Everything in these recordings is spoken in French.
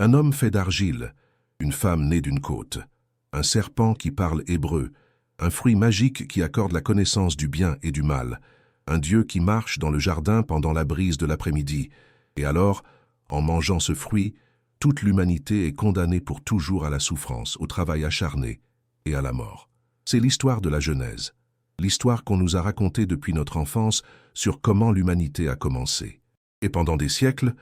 Un homme fait d'argile, une femme née d'une côte, un serpent qui parle hébreu, un fruit magique qui accorde la connaissance du bien et du mal, un Dieu qui marche dans le jardin pendant la brise de l'après-midi, et alors, en mangeant ce fruit, toute l'humanité est condamnée pour toujours à la souffrance, au travail acharné et à la mort. C'est l'histoire de la Genèse, l'histoire qu'on nous a racontée depuis notre enfance sur comment l'humanité a commencé. Et pendant des siècles,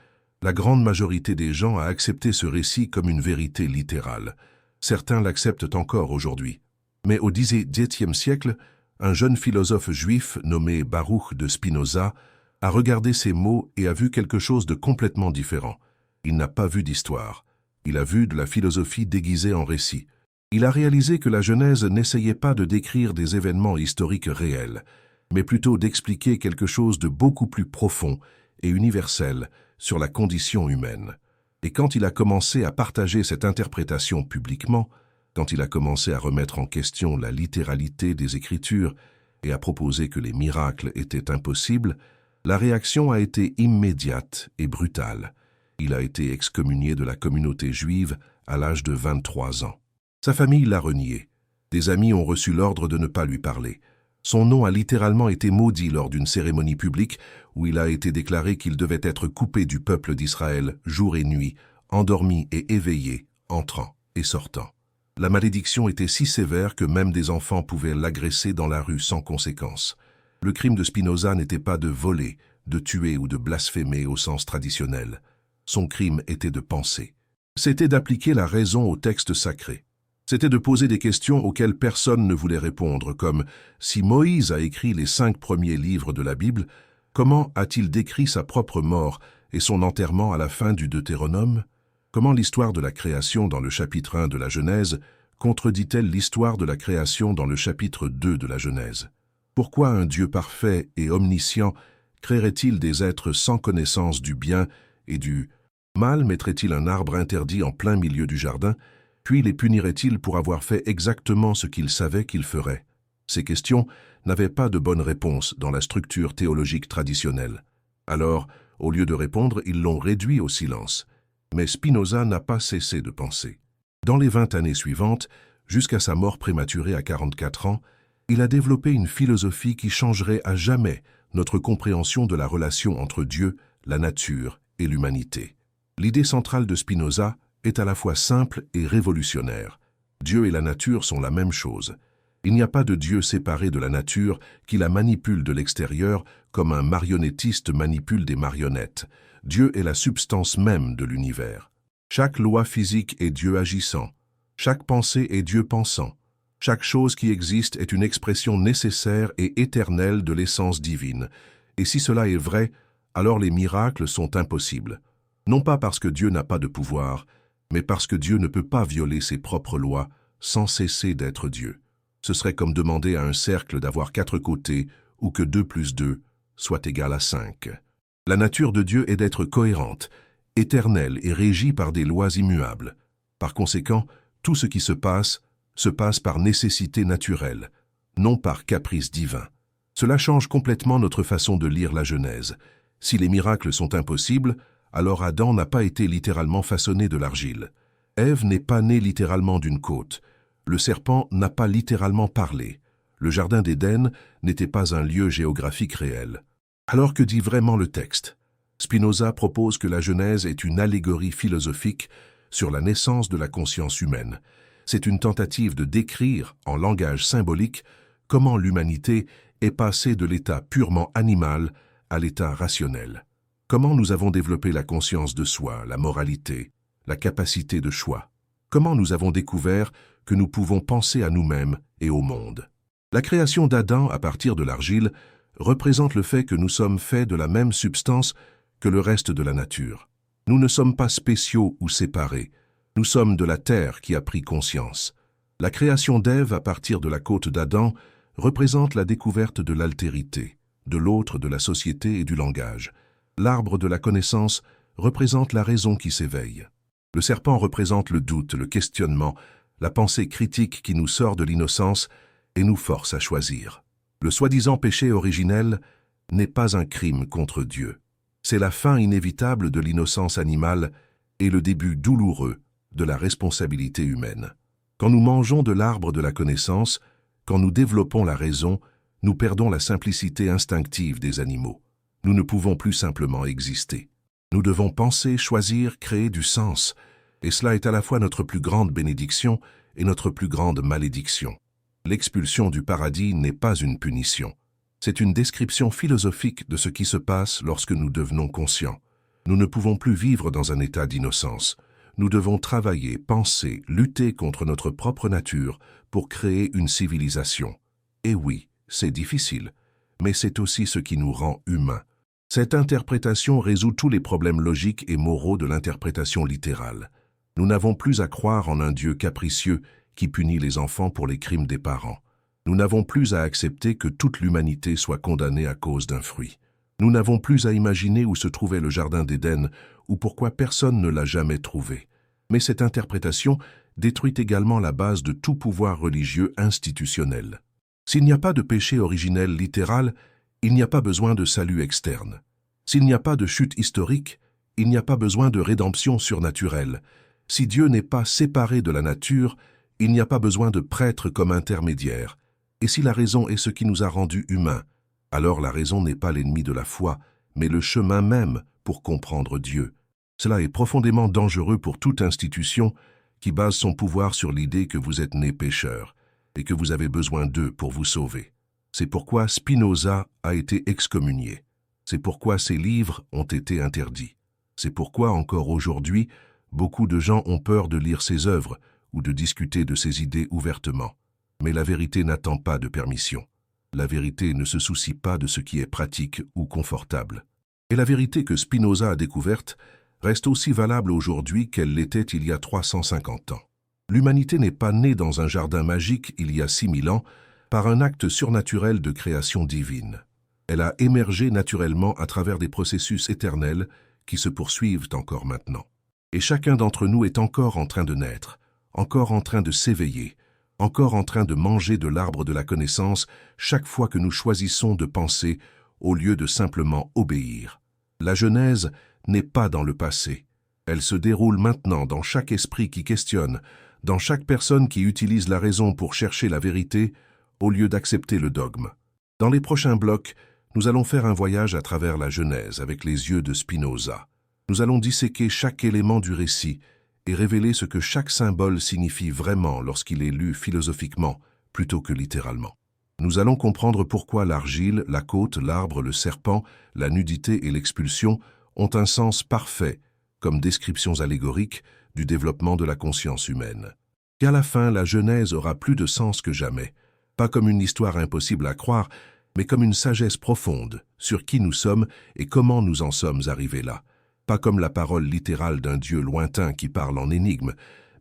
la grande majorité des gens a accepté ce récit comme une vérité littérale. Certains l'acceptent encore aujourd'hui. Mais au XVIIe siècle, un jeune philosophe juif nommé Baruch de Spinoza a regardé ces mots et a vu quelque chose de complètement différent. Il n'a pas vu d'histoire. Il a vu de la philosophie déguisée en récit. Il a réalisé que la Genèse n'essayait pas de décrire des événements historiques réels, mais plutôt d'expliquer quelque chose de beaucoup plus profond et universel sur la condition humaine. Et quand il a commencé à partager cette interprétation publiquement, quand il a commencé à remettre en question la littéralité des Écritures et à proposer que les miracles étaient impossibles, la réaction a été immédiate et brutale. Il a été excommunié de la communauté juive à l'âge de 23 ans. Sa famille l'a renié. Des amis ont reçu l'ordre de ne pas lui parler. Son nom a littéralement été maudit lors d'une cérémonie publique où il a été déclaré qu'il devait être coupé du peuple d'Israël jour et nuit, endormi et éveillé, entrant et sortant. La malédiction était si sévère que même des enfants pouvaient l'agresser dans la rue sans conséquence. Le crime de Spinoza n'était pas de voler, de tuer ou de blasphémer au sens traditionnel. Son crime était de penser. C'était d'appliquer la raison au texte sacré. C'était de poser des questions auxquelles personne ne voulait répondre, comme « Si Moïse a écrit les 5 premiers livres de la Bible, comment a-t-il décrit sa propre mort et son enterrement à la fin du Deutéronome? Comment l'histoire de la création dans le chapitre 1 de la Genèse contredit-elle l'histoire de la création dans le chapitre 2 de la Genèse? Pourquoi un Dieu parfait et omniscient créerait-il des êtres sans connaissance du bien et du mal? Mettrait-il un arbre interdit en plein milieu du jardin, puis les punirait-il pour avoir fait exactement ce qu'il savait qu'ils feraient? Ces questions n'avaient pas de bonne réponse dans la structure théologique traditionnelle. Alors, au lieu de répondre, ils l'ont réduit au silence. Mais Spinoza n'a pas cessé de penser. Dans les 20 années suivantes, jusqu'à sa mort prématurée à 44 ans, il a développé une philosophie qui changerait à jamais notre compréhension de la relation entre Dieu, la nature et l'humanité. L'idée centrale de Spinoza est à la fois simple et révolutionnaire. Dieu et la nature sont la même chose. Il n'y a pas de Dieu séparé de la nature qui la manipule de l'extérieur comme un marionnettiste manipule des marionnettes. Dieu est la substance même de l'univers. Chaque loi physique est Dieu agissant. Chaque pensée est Dieu pensant. Chaque chose qui existe est une expression nécessaire et éternelle de l'essence divine. Et si cela est vrai, alors les miracles sont impossibles. Non pas parce que Dieu n'a pas de pouvoir, mais parce que Dieu ne peut pas violer ses propres lois sans cesser d'être Dieu. Ce serait comme demander à un cercle d'avoir 4 côtés ou que 2 plus 2 soit égal à 5. La nature de Dieu est d'être cohérente, éternelle et régie par des lois immuables. Par conséquent, tout ce qui se passe par nécessité naturelle, non par caprice divin. Cela change complètement notre façon de lire la Genèse. Si les miracles sont impossibles, alors Adam n'a pas été littéralement façonné de l'argile. Ève n'est pas née littéralement d'une côte. Le serpent n'a pas littéralement parlé. Le jardin d'Éden n'était pas un lieu géographique réel. Alors que dit vraiment le texte? Spinoza propose que la Genèse est une allégorie philosophique sur la naissance de la conscience humaine. C'est une tentative de décrire, en langage symbolique, comment l'humanité est passée de l'état purement animal à l'état rationnel. Comment nous avons développé la conscience de soi, la moralité, la capacité de choix. Comment nous avons découvert que nous pouvons penser à nous-mêmes et au monde. La création d'Adam à partir de l'argile représente le fait que nous sommes faits de la même substance que le reste de la nature. Nous ne sommes pas spéciaux ou séparés. Nous sommes de la terre qui a pris conscience. La création d'Ève à partir de la côte d'Adam représente la découverte de l'altérité, de l'autre, de la société et du langage. L'arbre de la connaissance représente la raison qui s'éveille. Le serpent représente le doute, le questionnement, la pensée critique qui nous sort de l'innocence et nous force à choisir. Le soi-disant péché originel n'est pas un crime contre Dieu. C'est la fin inévitable de l'innocence animale est le début douloureux de la responsabilité humaine. Quand nous mangeons de l'arbre de la connaissance, quand nous développons la raison, nous perdons la simplicité instinctive des animaux. Nous ne pouvons plus simplement exister. Nous devons penser, choisir, créer du sens, et cela est à la fois notre plus grande bénédiction et notre plus grande malédiction. L'expulsion du paradis n'est pas une punition. C'est une description philosophique de ce qui se passe lorsque nous devenons conscients. Nous ne pouvons plus vivre dans un état d'innocence. Nous devons travailler, penser, lutter contre notre propre nature pour créer une civilisation. Et oui, c'est difficile, mais c'est aussi ce qui nous rend humains. Cette interprétation résout tous les problèmes logiques et moraux de l'interprétation littérale. Nous n'avons plus à croire en un Dieu capricieux qui punit les enfants pour les crimes des parents. Nous n'avons plus à accepter que toute l'humanité soit condamnée à cause d'un fruit. Nous n'avons plus à imaginer où se trouvait le jardin d'Éden ou pourquoi personne ne l'a jamais trouvé. Mais cette interprétation détruit également la base de tout pouvoir religieux institutionnel. S'il n'y a pas de péché originel littéral, il n'y a pas besoin de salut externe. S'il n'y a pas de chute historique, il n'y a pas besoin de rédemption surnaturelle. Si Dieu n'est pas séparé de la nature, il n'y a pas besoin de prêtres comme intermédiaires. Et si la raison est ce qui nous a rendus humains, alors la raison n'est pas l'ennemi de la foi, mais le chemin même pour comprendre Dieu. Cela est profondément dangereux pour toute institution qui base son pouvoir sur l'idée que vous êtes né pécheur et que vous avez besoin d'eux pour vous sauver. C'est pourquoi Spinoza a été excommunié. C'est pourquoi ses livres ont été interdits. C'est pourquoi, encore aujourd'hui, beaucoup de gens ont peur de lire ses œuvres ou de discuter de ses idées ouvertement. Mais la vérité n'attend pas de permission. La vérité ne se soucie pas de ce qui est pratique ou confortable. Et la vérité que Spinoza a découverte reste aussi valable aujourd'hui qu'elle l'était il y a 350 ans. L'humanité n'est pas née dans un jardin magique il y a 6000 ans par un acte surnaturel de création divine. Elle a émergé naturellement à travers des processus éternels qui se poursuivent encore maintenant. Et chacun d'entre nous est encore en train de naître, encore en train de s'éveiller, encore en train de manger de l'arbre de la connaissance chaque fois que nous choisissons de penser au lieu de simplement obéir. La Genèse n'est pas dans le passé. Elle se déroule maintenant dans chaque esprit qui questionne, dans chaque personne qui utilise la raison pour chercher la vérité au lieu d'accepter le dogme. Dans les prochains blocs, nous allons faire un voyage à travers la Genèse avec les yeux de Spinoza. Nous allons disséquer chaque élément du récit et révéler ce que chaque symbole signifie vraiment lorsqu'il est lu philosophiquement plutôt que littéralement. Nous allons comprendre pourquoi l'argile, la côte, l'arbre, le serpent, la nudité et l'expulsion ont un sens parfait comme descriptions allégoriques du développement de la conscience humaine. Qu'à la fin, la Genèse aura plus de sens que jamais, pas comme une histoire impossible à croire, mais comme une sagesse profonde sur qui nous sommes et comment nous en sommes arrivés là. Pas comme la parole littérale d'un Dieu lointain qui parle en énigme,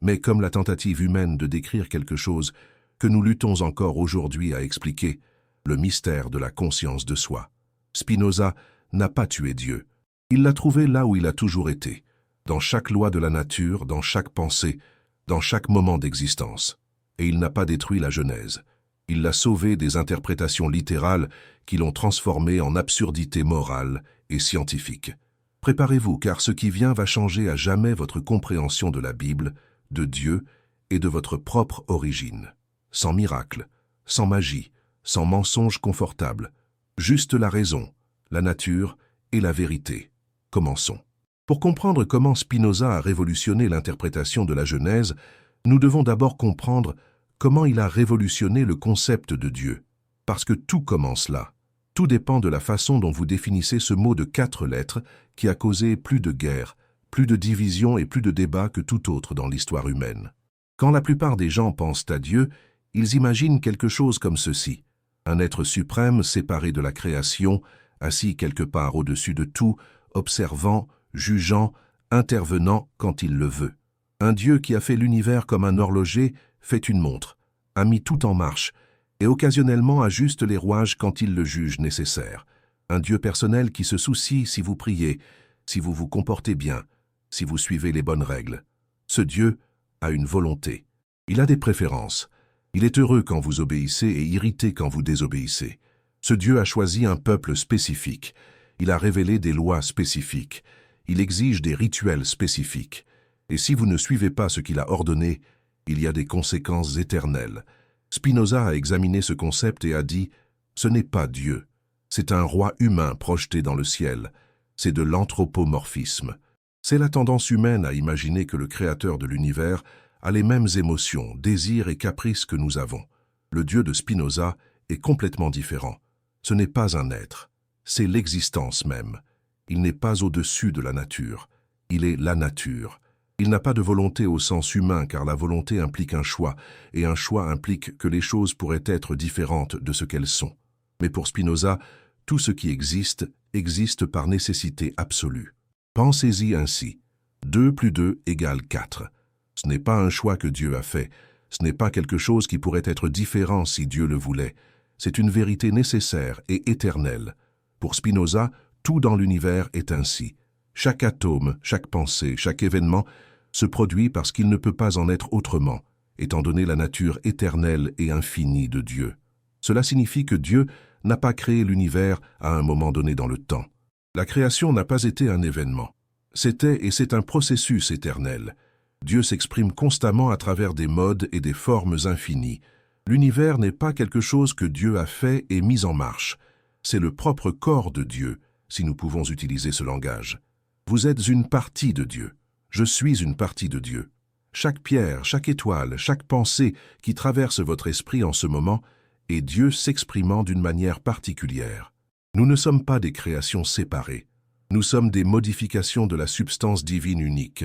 mais comme la tentative humaine de décrire quelque chose que nous luttons encore aujourd'hui à expliquer, le mystère de la conscience de soi. Spinoza n'a pas tué Dieu. Il l'a trouvé là où il a toujours été, dans chaque loi de la nature, dans chaque pensée, dans chaque moment d'existence. Et il n'a pas détruit la Genèse. Il l'a sauvée des interprétations littérales qui l'ont transformée en absurdité morale et scientifique. Préparez-vous, car ce qui vient va changer à jamais votre compréhension de la Bible, de Dieu et de votre propre origine. Sans miracle, sans magie, sans mensonge confortable, juste la raison, la nature et la vérité. Commençons. Pour comprendre comment Spinoza a révolutionné l'interprétation de la Genèse, nous devons d'abord comprendre comment il a révolutionné le concept de Dieu. Parce que tout commence là. Tout dépend de la façon dont vous définissez ce mot de 4 lettres qui a causé plus de guerres, plus de divisions et plus de débats que tout autre dans l'histoire humaine. Quand la plupart des gens pensent à Dieu, ils imaginent quelque chose comme ceci. Un être suprême séparé de la création, assis quelque part au-dessus de tout, observant, jugeant, intervenant quand il le veut. Un Dieu qui a fait l'univers comme un horloger fait une montre, a mis tout en marche, et occasionnellement ajuste les rouages quand il le juge nécessaire. Un Dieu personnel qui se soucie si vous priez, si vous vous comportez bien, si vous suivez les bonnes règles. Ce Dieu a une volonté. Il a des préférences. Il est heureux quand vous obéissez et irrité quand vous désobéissez. Ce Dieu a choisi un peuple spécifique. Il a révélé des lois spécifiques. Il exige des rituels spécifiques. Et si vous ne suivez pas ce qu'il a ordonné, il y a des conséquences éternelles. Spinoza a examiné ce concept et a dit « Ce n'est pas Dieu, c'est un roi humain projeté dans le ciel, c'est de l'anthropomorphisme. C'est la tendance humaine à imaginer que le créateur de l'univers a les mêmes émotions, désirs et caprices que nous avons. Le Dieu de Spinoza est complètement différent. Ce n'est pas un être, c'est l'existence même. Il n'est pas au-dessus de la nature, il est la nature. Il n'a pas de volonté au sens humain car la volonté implique un choix, et un choix implique que les choses pourraient être différentes de ce qu'elles sont. Mais pour Spinoza, tout ce qui existe, existe par nécessité absolue. Pensez-y ainsi. 2 plus 2 égale 4. Ce n'est pas un choix que Dieu a fait. Ce n'est pas quelque chose qui pourrait être différent si Dieu le voulait. C'est une vérité nécessaire et éternelle. Pour Spinoza, tout dans l'univers est ainsi. Chaque atome, chaque pensée, chaque événement se produit parce qu'il ne peut pas en être autrement, étant donné la nature éternelle et infinie de Dieu. Cela signifie que Dieu n'a pas créé l'univers à un moment donné dans le temps. La création n'a pas été un événement. C'était et c'est un processus éternel. Dieu s'exprime constamment à travers des modes et des formes infinies. L'univers n'est pas quelque chose que Dieu a fait et mis en marche. C'est le propre corps de Dieu, si nous pouvons utiliser ce langage. Vous êtes une partie de Dieu. Je suis une partie de Dieu. Chaque pierre, chaque étoile, chaque pensée qui traverse votre esprit en ce moment est Dieu s'exprimant d'une manière particulière. Nous ne sommes pas des créations séparées. Nous sommes des modifications de la substance divine unique.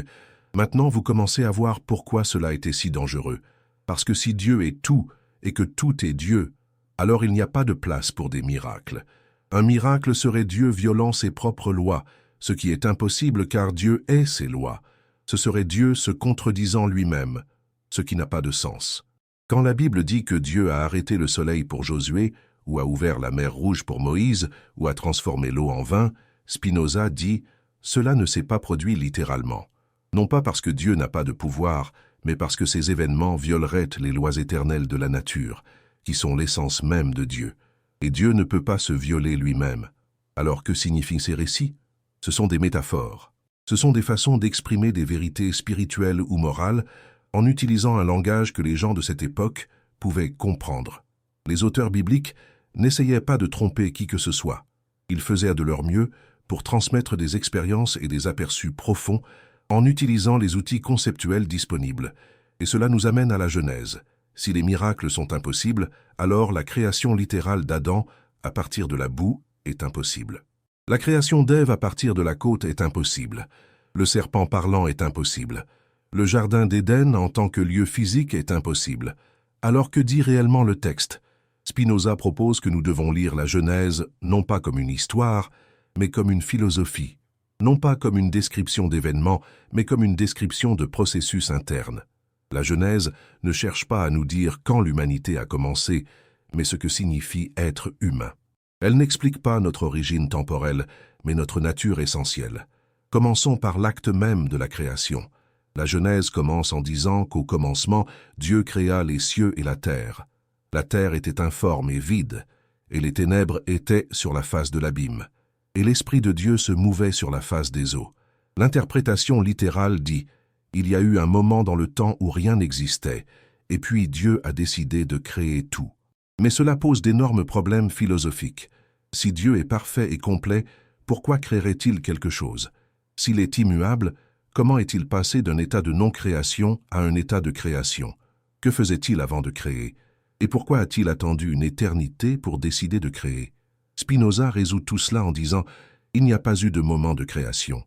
Maintenant, vous commencez à voir pourquoi cela était si dangereux. Parce que si Dieu est tout et que tout est Dieu, alors il n'y a pas de place pour des miracles. Un miracle serait Dieu violant ses propres lois, ce qui est impossible car Dieu est ses lois. Ce serait Dieu se contredisant lui-même, ce qui n'a pas de sens. Quand la Bible dit que Dieu a arrêté le soleil pour Josué, ou a ouvert la mer Rouge pour Moïse, ou a transformé l'eau en vin, Spinoza dit « Cela ne s'est pas produit littéralement. Non pas parce que Dieu n'a pas de pouvoir, mais parce que ces événements violeraient les lois éternelles de la nature, qui sont l'essence même de Dieu. Et Dieu ne peut pas se violer lui-même. Alors que signifient ces récits? Ce sont des métaphores. Ce sont des façons d'exprimer des vérités spirituelles ou morales en utilisant un langage que les gens de cette époque pouvaient comprendre. Les auteurs bibliques n'essayaient pas de tromper qui que ce soit. Ils faisaient de leur mieux pour transmettre des expériences et des aperçus profonds en utilisant les outils conceptuels disponibles. Et cela nous amène à la Genèse. Si les miracles sont impossibles, alors la création littérale d'Adam à partir de la boue est impossible. La création d'Ève à partir de la côte est impossible. Le serpent parlant est impossible. Le jardin d'Éden en tant que lieu physique est impossible. Alors que dit réellement le texte? Spinoza propose que nous devons lire la Genèse non pas comme une histoire, mais comme une philosophie. Non pas comme une description d'événements, mais comme une description de processus internes. La Genèse ne cherche pas à nous dire quand l'humanité a commencé, mais ce que signifie être humain. Elle n'explique pas notre origine temporelle, mais notre nature essentielle. Commençons par l'acte même de la création. La Genèse commence en disant qu'au commencement, Dieu créa les cieux et la terre. La terre était informe et vide, et les ténèbres étaient sur la face de l'abîme. Et l'Esprit de Dieu se mouvait sur la face des eaux. L'interprétation littérale dit « Il y a eu un moment dans le temps où rien n'existait, et puis Dieu a décidé de créer tout. » Mais cela pose d'énormes problèmes philosophiques. Si Dieu est parfait et complet, pourquoi créerait-il quelque chose? S'il est immuable, comment est-il passé d'un état de non-création à un état de création? Que faisait-il avant de créer? Et pourquoi a-t-il attendu une éternité pour décider de créer? Spinoza résout tout cela en disant « Il n'y a pas eu de moment de création.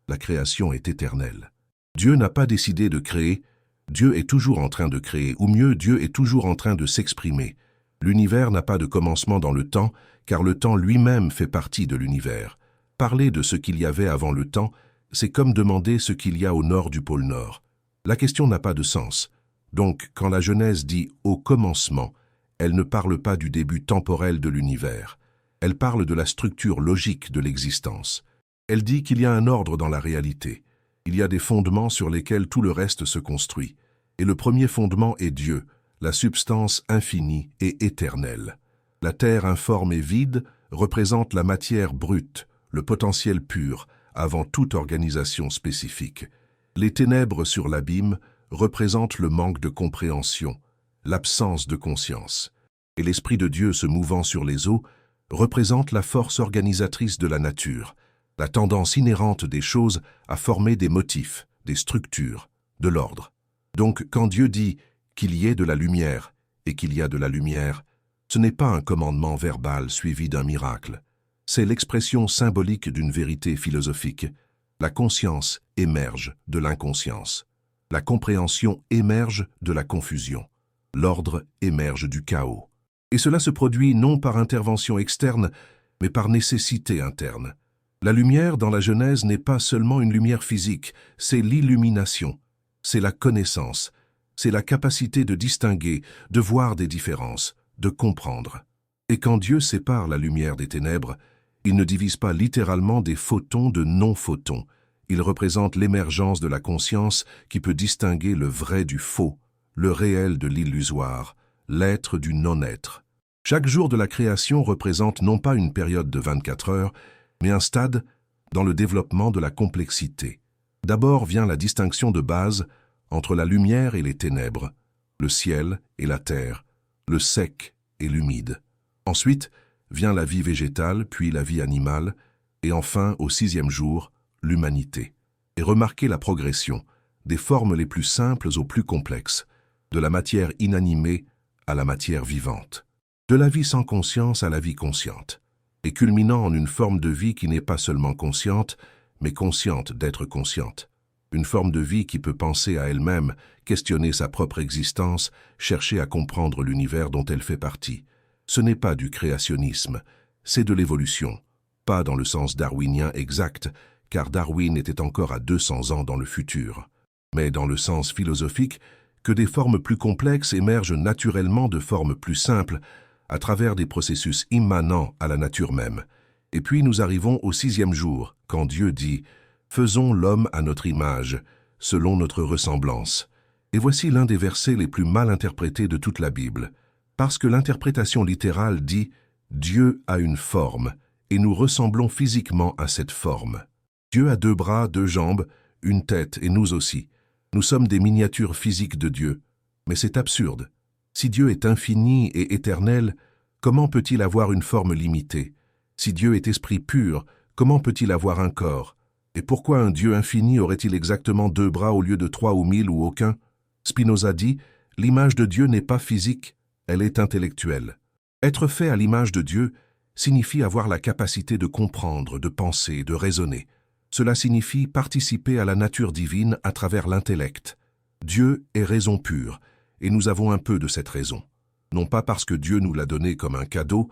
La création est éternelle. Dieu n'a pas décidé de créer, Dieu est toujours en train de créer, ou mieux, Dieu est toujours en train de s'exprimer. L'univers n'a pas de commencement dans le temps, car le temps lui-même fait partie de l'univers. Parler de ce qu'il y avait avant le temps, c'est comme demander ce qu'il y a au nord du pôle Nord. La question n'a pas de sens. Donc, quand la Genèse dit « au commencement », elle ne parle pas du début temporel de l'univers. Elle parle de la structure logique de l'existence. Elle dit qu'il y a un ordre dans la réalité. Il y a des fondements sur lesquels tout le reste se construit. Et le premier fondement est Dieu, la substance infinie et éternelle. La terre informe et vide représente la matière brute, le potentiel pur, avant toute organisation spécifique. Les ténèbres sur l'abîme représentent le manque de compréhension, l'absence de conscience. Et l'Esprit de Dieu se mouvant sur les eaux représente la force organisatrice de la nature, la tendance inhérente des choses à former des motifs, des structures, de l'ordre. Donc, quand Dieu dit qu'il y ait de la lumière et qu'il y a de la lumière, ce n'est pas un commandement verbal suivi d'un miracle. C'est l'expression symbolique d'une vérité philosophique. La conscience émerge de l'inconscience. La compréhension émerge de la confusion. L'ordre émerge du chaos. Et cela se produit non par intervention externe, mais par nécessité interne. La lumière dans la Genèse n'est pas seulement une lumière physique, c'est l'illumination, c'est la connaissance, c'est la capacité de distinguer, de voir des différences, de comprendre. Et quand Dieu sépare la lumière des ténèbres, il ne divise pas littéralement des photons de non-photons. Il représente l'émergence de la conscience qui peut distinguer le vrai du faux, le réel de l'illusoire, l'être du non-être. Chaque jour de la création représente non pas une période de 24 heures, mais un stade dans le développement de la complexité. D'abord vient la distinction de base entre la lumière et les ténèbres, le ciel et la terre, le sec et l'humide. Ensuite vient la vie végétale, puis la vie animale, et enfin, au 6e jour, l'humanité. Et remarquez la progression, des formes les plus simples aux plus complexes, de la matière inanimée à la matière vivante, de la vie sans conscience à la vie consciente, et culminant en une forme de vie qui n'est pas seulement consciente, mais consciente d'être consciente. Une forme de vie qui peut penser à elle-même, questionner sa propre existence, chercher à comprendre l'univers dont elle fait partie. Ce n'est pas du créationnisme, c'est de l'évolution. Pas dans le sens darwinien exact, car Darwin était encore à 200 ans dans le futur, mais dans le sens philosophique que des formes plus complexes émergent naturellement de formes plus simples à travers des processus immanents à la nature même. Et puis nous arrivons au 6e jour, quand Dieu dit « Faisons l'homme à notre image, selon notre ressemblance ». Et voici l'un des versets les plus mal interprétés de toute la Bible, parce que l'interprétation littérale dit « Dieu a une forme, et nous ressemblons physiquement à cette forme ». Dieu a 2 bras, 2 jambes, une tête, et nous aussi. Nous sommes des miniatures physiques de Dieu. Mais c'est absurde. Si Dieu est infini et éternel, comment peut-il avoir une forme limitée? Si Dieu est esprit pur, comment peut-il avoir un corps? Et pourquoi un Dieu infini aurait-il exactement 2 bras au lieu de 3 ou 1000 ou aucun? Spinoza dit, l'image de Dieu n'est pas physique, elle est intellectuelle. Être fait à l'image de Dieu signifie avoir la capacité de comprendre, de penser, de raisonner. Cela signifie participer à la nature divine à travers l'intellect. Dieu est raison pure, et nous avons un peu de cette raison. Non pas parce que Dieu nous l'a donné comme un cadeau,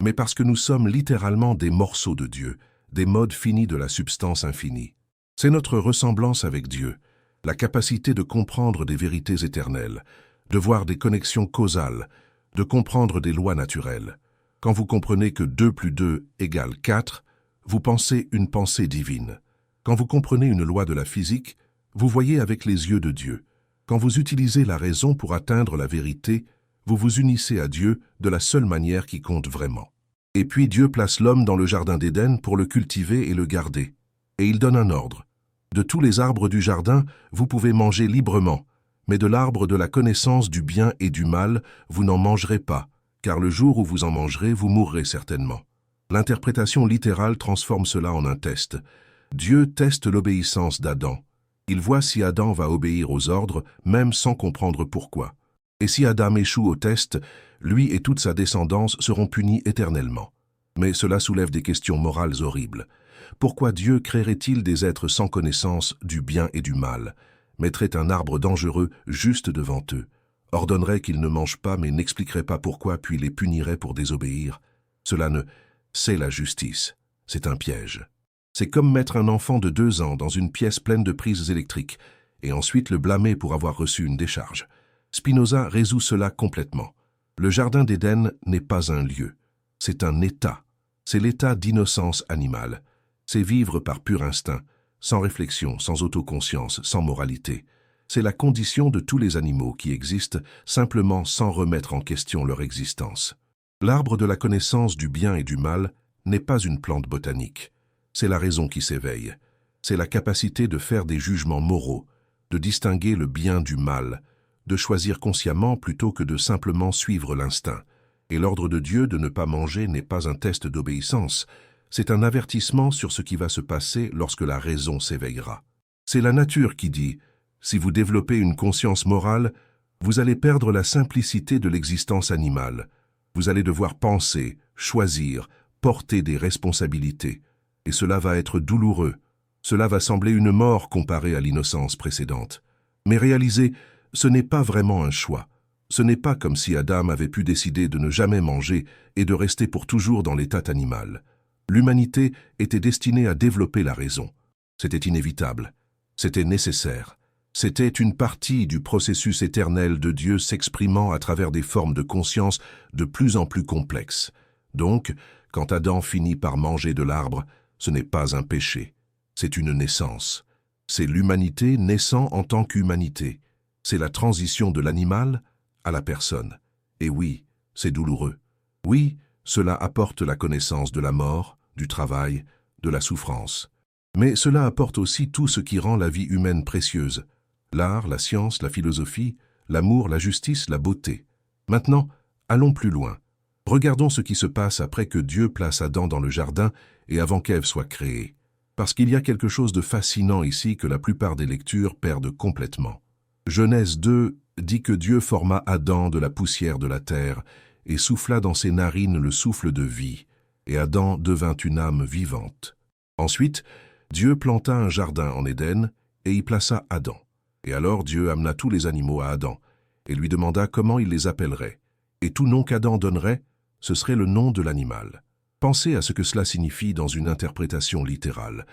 mais parce que nous sommes littéralement des morceaux de Dieu, des modes finis de la substance infinie. C'est notre ressemblance avec Dieu, la capacité de comprendre des vérités éternelles, de voir des connexions causales, de comprendre des lois naturelles. Quand vous comprenez que 2 plus 2 égale 4, vous pensez une pensée divine. Quand vous comprenez une loi de la physique, vous voyez avec les yeux de Dieu. Quand vous utilisez la raison pour atteindre la vérité, vous vous unissez à Dieu de la seule manière qui compte vraiment. Et puis Dieu place l'homme dans le jardin d'Éden pour le cultiver et le garder. Et il donne un ordre. De tous les arbres du jardin, vous pouvez manger librement, mais de l'arbre de la connaissance du bien et du mal, vous n'en mangerez pas, car le jour où vous en mangerez, vous mourrez certainement. L'interprétation littérale transforme cela en un test. Dieu teste l'obéissance d'Adam. Il voit si Adam va obéir aux ordres, même sans comprendre pourquoi. Et si Adam échoue au test, lui et toute sa descendance seront punis éternellement. Mais cela soulève des questions morales horribles. Pourquoi Dieu créerait-il des êtres sans connaissance du bien et du mal, mettrait un arbre dangereux juste devant eux, ordonnerait qu'ils ne mangent pas mais n'expliquerait pas pourquoi puis les punirait pour désobéir? C'est la justice. C'est un piège. C'est comme mettre un enfant de 2 ans dans une pièce pleine de prises électriques et ensuite le blâmer pour avoir reçu une décharge. Spinoza résout cela complètement. Le jardin d'Éden n'est pas un lieu. C'est un état. C'est l'état d'innocence animale. C'est vivre par pur instinct, sans réflexion, sans autoconscience, sans moralité. C'est la condition de tous les animaux qui existent simplement sans remettre en question leur existence. L'arbre de la connaissance du bien et du mal n'est pas une plante botanique. C'est la raison qui s'éveille. C'est la capacité de faire des jugements moraux, de distinguer le bien du mal, de choisir consciemment plutôt que de simplement suivre l'instinct. Et l'ordre de Dieu de ne pas manger n'est pas un test d'obéissance, c'est un avertissement sur ce qui va se passer lorsque la raison s'éveillera. C'est la nature qui dit, si vous développez une conscience morale, vous allez perdre la simplicité de l'existence animale. Vous allez devoir penser, choisir, porter des responsabilités. Et cela va être douloureux. Cela va sembler une mort comparée à l'innocence précédente. Mais réalisez, ce n'est pas vraiment un choix. Ce n'est pas comme si Adam avait pu décider de ne jamais manger et de rester pour toujours dans l'état animal. L'humanité était destinée à développer la raison. C'était inévitable. C'était nécessaire. C'était une partie du processus éternel de Dieu s'exprimant à travers des formes de conscience de plus en plus complexes. Donc, quand Adam finit par manger de l'arbre, ce n'est pas un péché. C'est une naissance. C'est l'humanité naissant en tant qu'humanité. C'est la transition de l'animal à la personne. Et oui, c'est douloureux. Oui, cela apporte la connaissance de la mort, du travail, de la souffrance. Mais cela apporte aussi tout ce qui rend la vie humaine précieuse. L'art, la science, la philosophie, l'amour, la justice, la beauté. Maintenant, allons plus loin. Regardons ce qui se passe après que Dieu place Adam dans le jardin et avant qu'Ève soit créée. Parce qu'il y a quelque chose de fascinant ici que la plupart des lectures perdent complètement. Genèse 2 dit que Dieu forma Adam de la poussière de la terre et souffla dans ses narines le souffle de vie, et Adam devint une âme vivante. Ensuite, Dieu planta un jardin en Éden et y plaça Adam. Et alors Dieu amena tous les animaux à Adam et lui demanda comment il les appellerait. Et tout nom qu'Adam donnerait, ce serait le nom de l'animal. Pensez à ce que cela signifie dans une interprétation littérale.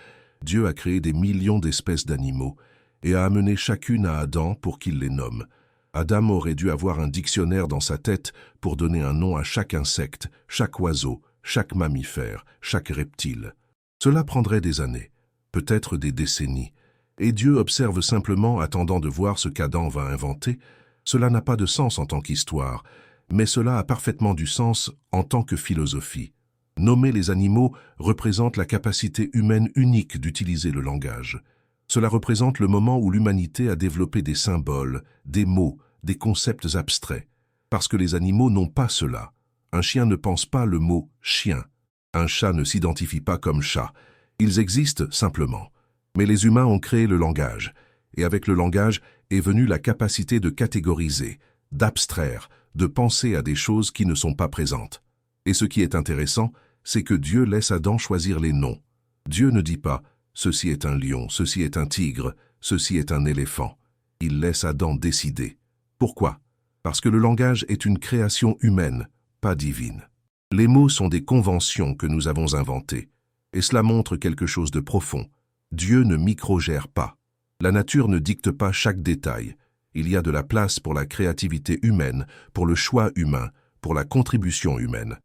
Dieu a créé des millions d'espèces d'animaux et a amené chacune à Adam pour qu'il les nomme. Adam aurait dû avoir un dictionnaire dans sa tête pour donner un nom à chaque insecte, chaque oiseau, chaque mammifère, chaque reptile. Cela prendrait des années, peut-être des décennies. Et Dieu observe simplement, attendant de voir ce qu'Adam va inventer. Cela n'a pas de sens en tant qu'histoire, mais cela a parfaitement du sens en tant que philosophie. Nommer les animaux représente la capacité humaine unique d'utiliser le langage. Cela représente le moment où l'humanité a développé des symboles, des mots, des concepts abstraits. Parce que les animaux n'ont pas cela. Un chien ne pense pas le mot « chien ». Un chat ne s'identifie pas comme chat. Ils existent simplement. Mais les humains ont créé le langage. Et avec le langage est venue la capacité de catégoriser, d'abstraire, de penser à des choses qui ne sont pas présentes. Et ce qui est intéressant, c'est que Dieu laisse Adam choisir les noms. Dieu ne dit pas « ceci est un lion, ceci est un tigre, ceci est un éléphant ». Il laisse Adam décider. Pourquoi? Parce que le langage est une création humaine, pas divine. Les mots sont des conventions que nous avons inventées, et cela montre quelque chose de profond. Dieu ne microgère pas. La nature ne dicte pas chaque détail. Il y a de la place pour la créativité humaine, pour le choix humain, pour la contribution humaine.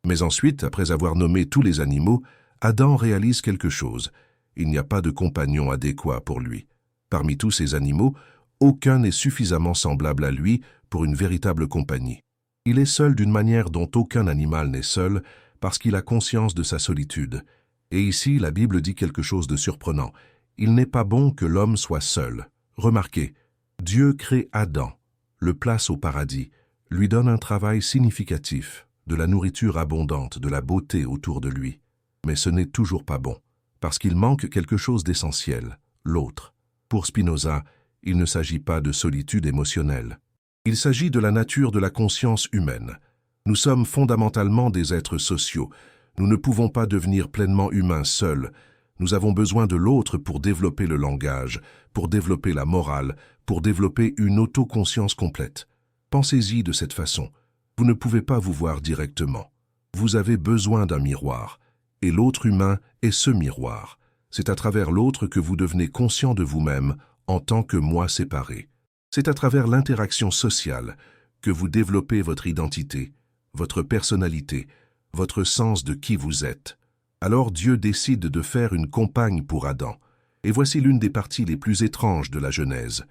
Mais ensuite, après avoir nommé tous les animaux, Adam réalise quelque chose. Il n'y a pas de compagnon adéquat pour lui. Parmi tous ces animaux, aucun n'est suffisamment semblable à lui pour une véritable compagnie. Il est seul d'une manière dont aucun animal n'est seul, parce qu'il a conscience de sa solitude. Et ici, la Bible dit quelque chose de surprenant. Il n'est pas bon que l'homme soit seul. Remarquez, Dieu crée Adam, le place au paradis, lui donne un travail significatif, de la nourriture abondante, de la beauté autour de lui. Mais ce n'est toujours pas bon, parce qu'il manque quelque chose d'essentiel, l'autre. Pour Spinoza, il ne s'agit pas de solitude émotionnelle. Il s'agit de la nature de la conscience humaine. Nous sommes fondamentalement des êtres sociaux. Nous ne pouvons pas devenir pleinement humains seuls. Nous avons besoin de l'autre pour développer le langage, pour développer la morale, pour développer une autoconscience complète. Pensez-y de cette façon. Vous ne pouvez pas vous voir directement. Vous avez besoin d'un miroir. Et l'autre humain est ce miroir. C'est à travers l'autre que vous devenez conscient de vous-même en tant que moi séparé. C'est à travers l'interaction sociale que vous développez votre identité, votre personnalité, votre sens de qui vous êtes. Alors Dieu décide de faire une compagne pour Adam. Et voici l'une des parties les plus étranges de la Genèse.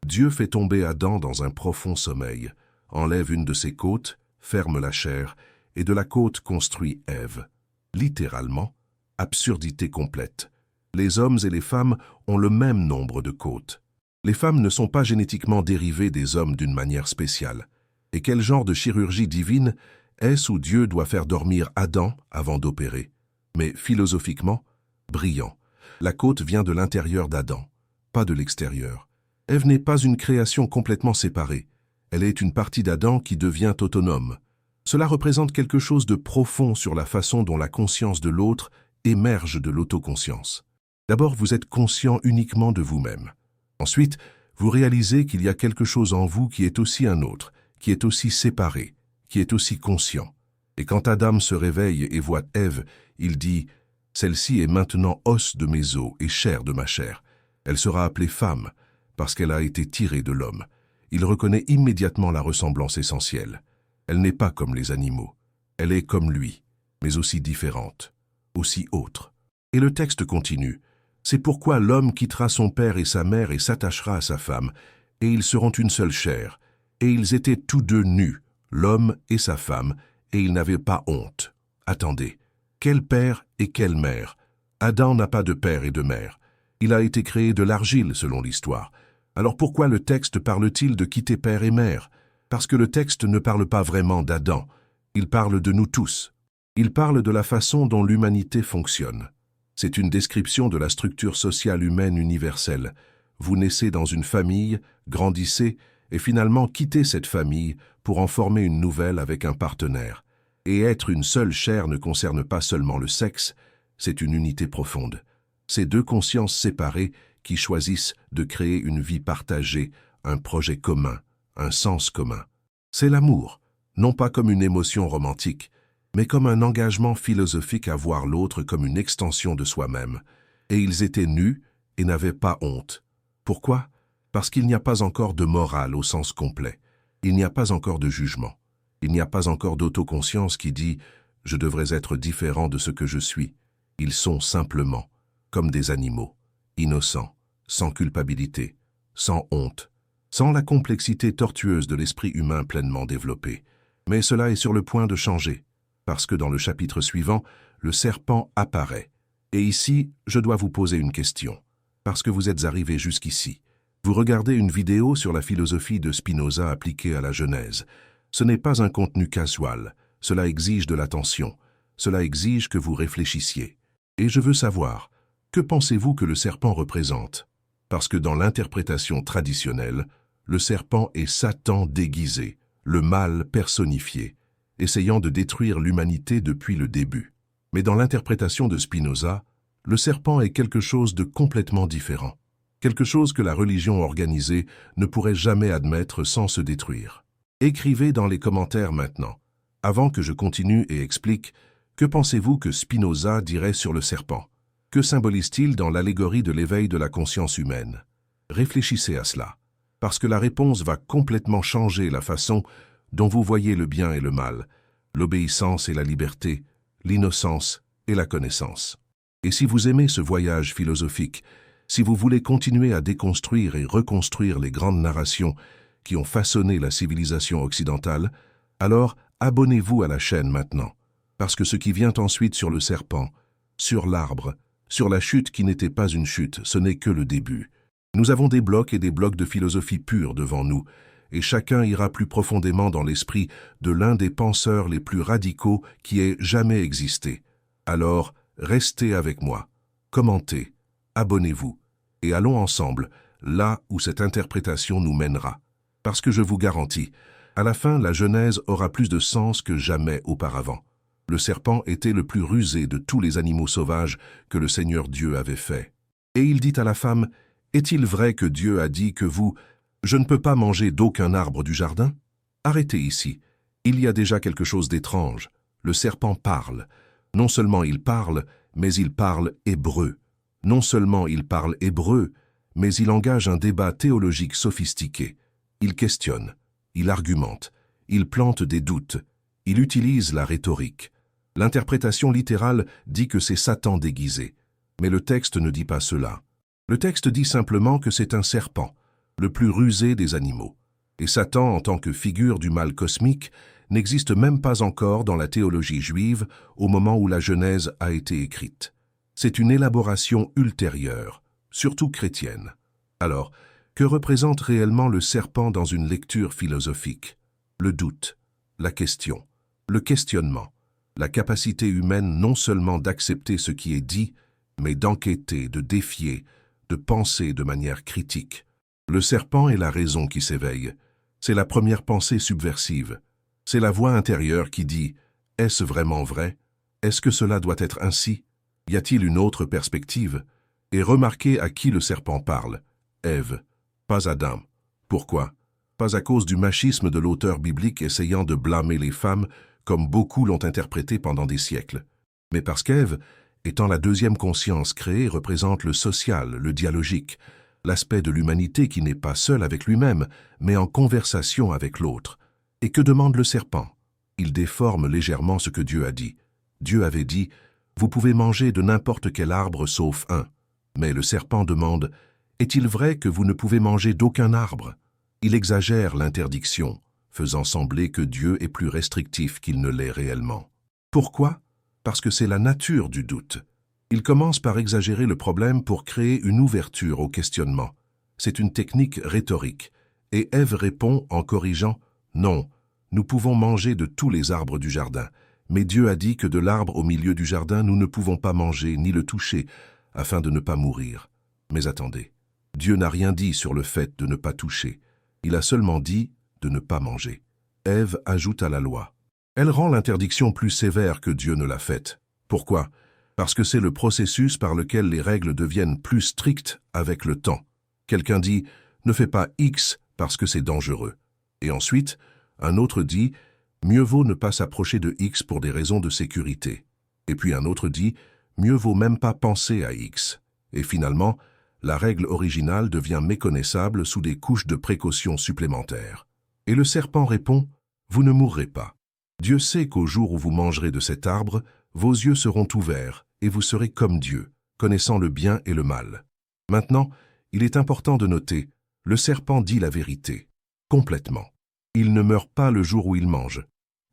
Dieu fait tomber Adam dans un profond sommeil, enlève une de ses côtes, ferme la chair, et de la côte construit Ève. Littéralement, absurdité complète. Les hommes et les femmes ont le même nombre de côtes. Les femmes ne sont pas génétiquement dérivées des hommes d'une manière spéciale. Et quel genre de chirurgie divine est-ce où Dieu doit faire dormir Adam avant d'opérer? Mais philosophiquement, brillant. La côte vient de l'intérieur d'Adam, pas de l'extérieur. Ève n'est pas une création complètement séparée. Elle est une partie d'Adam qui devient autonome. Cela représente quelque chose de profond sur la façon dont la conscience de l'autre émerge de l'autoconscience. D'abord, vous êtes conscient uniquement de vous-même. Ensuite, vous réalisez qu'il y a quelque chose en vous qui est aussi un autre, qui est aussi séparé, qui est aussi conscient. Et quand Adam se réveille et voit Ève, il dit « Celle-ci est maintenant os de mes os et chair de ma chair. Elle sera appelée femme, parce qu'elle a été tirée de l'homme. » Il reconnaît immédiatement la ressemblance essentielle. Elle n'est pas comme les animaux. Elle est comme lui, mais aussi différente, aussi autre. Et le texte continue. C'est pourquoi l'homme quittera son père et sa mère et s'attachera à sa femme, et ils seront une seule chair. Et ils étaient tous deux nus, l'homme et sa femme, et ils n'avaient pas honte. Attendez, quel père et quelle mère? Adam n'a pas de père et de mère. Il a été créé de l'argile selon l'histoire. Alors pourquoi le texte parle-t-il de quitter père et mère? Parce que le texte ne parle pas vraiment d'Adam, il parle de nous tous. Il parle de la façon dont l'humanité fonctionne. C'est une description de la structure sociale humaine universelle. Vous naissez dans une famille, grandissez, et finalement quittez cette famille pour en former une nouvelle avec un partenaire. Et être une seule chair ne concerne pas seulement le sexe, c'est une unité profonde. Ces deux consciences séparées qui choisissent de créer une vie partagée, un projet commun, un sens commun. C'est l'amour, non pas comme une émotion romantique, mais comme un engagement philosophique à voir l'autre comme une extension de soi-même. Et ils étaient nus et n'avaient pas honte. Pourquoi? Parce qu'il n'y a pas encore de morale au sens complet. Il n'y a pas encore de jugement. Il n'y a pas encore d'autoconscience qui dit « je devrais être différent de ce que je suis ». Ils sont simplement comme des animaux, innocents, sans culpabilité, sans honte, sans la complexité tortueuse de l'esprit humain pleinement développé. Mais cela est sur le point de changer, parce que dans le chapitre suivant, le serpent apparaît. Et ici, je dois vous poser une question, parce que vous êtes arrivé jusqu'ici. Vous regardez une vidéo sur la philosophie de Spinoza appliquée à la Genèse. Ce n'est pas un contenu casual, cela exige de l'attention, cela exige que vous réfléchissiez. Et je veux savoir, que pensez-vous que le serpent représente? Parce que dans l'interprétation traditionnelle, le serpent est Satan déguisé, le mal personnifié, essayant de détruire l'humanité depuis le début. Mais dans l'interprétation de Spinoza, le serpent est quelque chose de complètement différent, quelque chose que la religion organisée ne pourrait jamais admettre sans se détruire. Écrivez dans les commentaires maintenant. Avant que je continue et explique, que pensez-vous que Spinoza dirait sur le serpent? Que symbolise-t-il dans l'allégorie de l'éveil de la conscience humaine? Réfléchissez à cela, parce que la réponse va complètement changer la façon dont vous voyez le bien et le mal, l'obéissance et la liberté, l'innocence et la connaissance. Et si vous aimez ce voyage philosophique, si vous voulez continuer à déconstruire et reconstruire les grandes narrations qui ont façonné la civilisation occidentale, alors abonnez-vous à la chaîne maintenant, parce que ce qui vient ensuite sur le serpent, sur l'arbre, sur la chute qui n'était pas une chute, ce n'est que le début. Nous avons des blocs et des blocs de philosophie pure devant nous, et chacun ira plus profondément dans l'esprit de l'un des penseurs les plus radicaux qui ait jamais existé. Alors, restez avec moi, commentez, abonnez-vous, et allons ensemble, là où cette interprétation nous mènera. Parce que je vous garantis, à la fin, la Genèse aura plus de sens que jamais auparavant. Le serpent était le plus rusé de tous les animaux sauvages que le Seigneur Dieu avait fait. Et il dit à la femme, « Est-il vrai que Dieu a dit que vous, je ne peux pas manger d'aucun arbre du jardin? Arrêtez ici. Il y a déjà quelque chose d'étrange. Le serpent parle. Non seulement il parle, mais il parle hébreu. Non seulement il parle hébreu, mais il engage un débat théologique sophistiqué. Il questionne, il argumente, il plante des doutes, il utilise la rhétorique. L'interprétation littérale dit que c'est Satan déguisé, mais le texte ne dit pas cela. Le texte dit simplement que c'est un serpent, le plus rusé des animaux. Et Satan, en tant que figure du mal cosmique, n'existe même pas encore dans la théologie juive au moment où la Genèse a été écrite. C'est une élaboration ultérieure, surtout chrétienne. Alors, que représente réellement le serpent dans une lecture philosophique? Le doute, la question, le questionnement, la capacité humaine non seulement d'accepter ce qui est dit, mais d'enquêter, de défier, de penser de manière critique. Le serpent est la raison qui s'éveille. C'est la première pensée subversive. C'est la voix intérieure qui dit « Est-ce vraiment vrai? Est-ce que cela doit être ainsi? Y a-t-il une autre perspective ?» Et remarquez à qui le serpent parle. Ève, pas Adam. Pourquoi? Pas à cause du machisme de l'auteur biblique essayant de blâmer les femmes, comme beaucoup l'ont interprété pendant des siècles. Mais parce qu'Ève, étant la deuxième conscience créée, représente le social, le dialogique, l'aspect de l'humanité qui n'est pas seul avec lui-même, mais en conversation avec l'autre. Et que demande le serpent? Il déforme légèrement ce que Dieu a dit. Dieu avait dit « Vous pouvez manger de n'importe quel arbre sauf un ». Mais le serpent demande « Est-il vrai que vous ne pouvez manger d'aucun arbre ?» Il exagère l'interdiction, faisant sembler que Dieu est plus restrictif qu'il ne l'est réellement. Pourquoi? Parce que c'est la nature du doute. Il commence par exagérer le problème pour créer une ouverture au questionnement. C'est une technique rhétorique. Et Ève répond en corrigeant « Non, nous pouvons manger de tous les arbres du jardin, mais Dieu a dit que de l'arbre au milieu du jardin, nous ne pouvons pas manger ni le toucher, afin de ne pas mourir. » Mais attendez, Dieu n'a rien dit sur le fait de ne pas toucher. Il a seulement dit de ne pas manger. Ève ajoute à la loi. Elle rend l'interdiction plus sévère que Dieu ne l'a faite. Pourquoi? Parce que c'est le processus par lequel les règles deviennent plus strictes avec le temps. Quelqu'un dit « Ne fais pas X parce que c'est dangereux ». Et ensuite, un autre dit « Mieux vaut ne pas s'approcher de X pour des raisons de sécurité ». Et puis un autre dit « Mieux vaut même pas penser à X ». Et finalement, la règle originale devient méconnaissable sous des couches de précautions supplémentaires. Et le serpent répond « Vous ne mourrez pas. Dieu sait qu'au jour où vous mangerez de cet arbre, vos yeux seront ouverts et vous serez comme Dieu, connaissant le bien et le mal. » Maintenant, il est important de noter, le serpent dit la vérité, complètement. Il ne meurt pas le jour où il mange.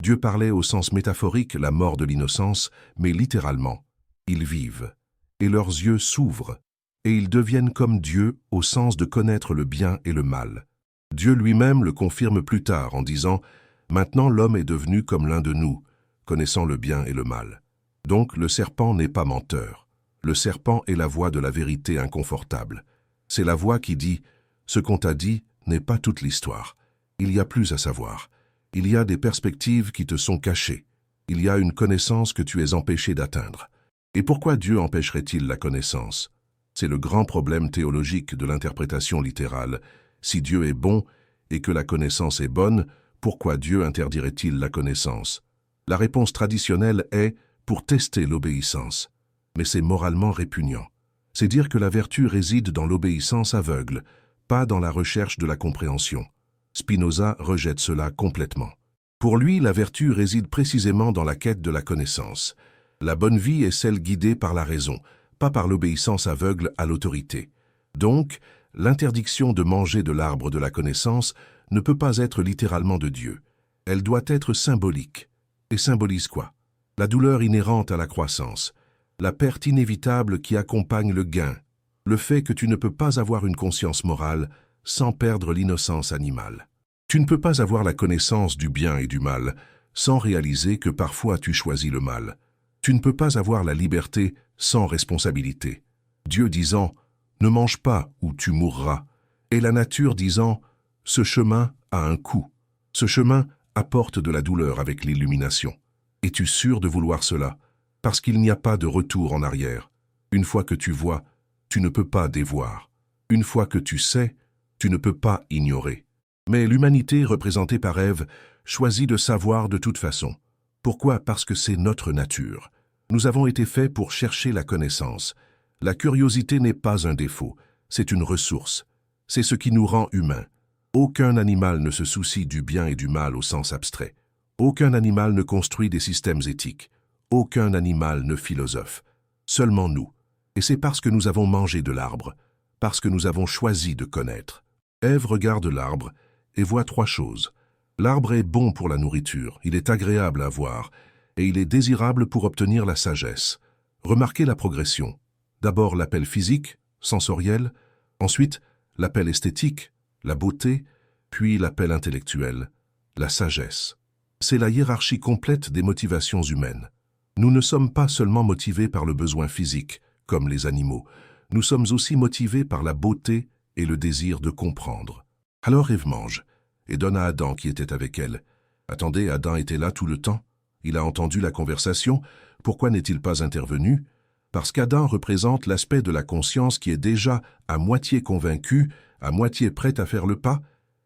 Dieu parlait au sens métaphorique la mort de l'innocence, mais littéralement, ils vivent. Et leurs yeux s'ouvrent, et ils deviennent comme Dieu au sens de connaître le bien et le mal. Dieu lui-même le confirme plus tard en disant « Maintenant l'homme est devenu comme l'un de nous, connaissant le bien et le mal. » Donc le serpent n'est pas menteur. Le serpent est la voix de la vérité inconfortable. C'est la voix qui dit « Ce qu'on t'a dit n'est pas toute l'histoire. Il y a plus à savoir. Il y a des perspectives qui te sont cachées. Il y a une connaissance que tu es empêché d'atteindre. » Et pourquoi Dieu empêcherait-il la connaissance? C'est le grand problème théologique de l'interprétation littérale. Si Dieu est bon et que la connaissance est bonne, pourquoi Dieu interdirait-il la connaissance? La réponse traditionnelle est pour tester l'obéissance. Mais c'est moralement répugnant. C'est dire que la vertu réside dans l'obéissance aveugle, pas dans la recherche de la compréhension. Spinoza rejette cela complètement. Pour lui, la vertu réside précisément dans la quête de la connaissance. La bonne vie est celle guidée par la raison, pas par l'obéissance aveugle à l'autorité. Donc, l'interdiction de manger de l'arbre de la connaissance ne peut pas être littéralement de Dieu. Elle doit être symbolique. Et symbolise quoi? La douleur inhérente à la croissance, la perte inévitable qui accompagne le gain, le fait que tu ne peux pas avoir une conscience morale sans perdre l'innocence animale. Tu ne peux pas avoir la connaissance du bien et du mal sans réaliser que parfois tu choisis le mal. Tu ne peux pas avoir la liberté sans responsabilité. Dieu disant « Ne mange pas ou tu mourras » et la nature disant « Ce chemin a un coût. Ce chemin apporte de la douleur avec l'illumination. Es-tu sûr de vouloir cela? Parce qu'il n'y a pas de retour en arrière. Une fois que tu vois, tu ne peux pas dévoir. Une fois que tu sais, tu ne peux pas ignorer. » Mais l'humanité, représentée par Ève, choisit de savoir de toute façon. Pourquoi? Parce que c'est notre nature. Nous avons été faits pour chercher la connaissance. La curiosité n'est pas un défaut, c'est une ressource. C'est ce qui nous rend humains. Aucun animal ne se soucie du bien et du mal au sens abstrait. Aucun animal ne construit des systèmes éthiques. Aucun animal ne philosophe. Seulement nous. Et c'est parce que nous avons mangé de l'arbre, parce que nous avons choisi de connaître. Ève regarde l'arbre et voit trois choses. L'arbre est bon pour la nourriture, il est agréable à voir, et il est désirable pour obtenir la sagesse. Remarquez la progression. D'abord l'appel physique, sensoriel, ensuite l'appel esthétique, la beauté, puis l'appel intellectuel, la sagesse. C'est la hiérarchie complète des motivations humaines. Nous ne sommes pas seulement motivés par le besoin physique, comme les animaux. Nous sommes aussi motivés par la beauté et le désir de comprendre. Alors Ève mange et donne à Adam qui était avec elle. Attendez, Adam était là tout le temps. Il a entendu la conversation. Pourquoi n'est-il pas intervenu? Parce qu'Adam représente l'aspect de la conscience qui est déjà à moitié convaincu, à moitié prêt à faire le pas,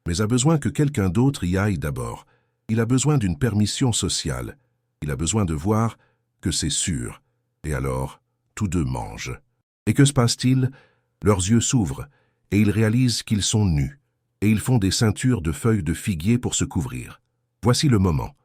mais a besoin que quelqu'un d'autre y aille d'abord. Il a besoin d'une permission sociale. Il a besoin de voir que c'est sûr. Et alors, tous deux mangent. Et que se passe-t-il? Leurs yeux s'ouvrent, et ils réalisent qu'ils sont nus, et ils font des ceintures de feuilles de figuier pour se couvrir. Voici le moment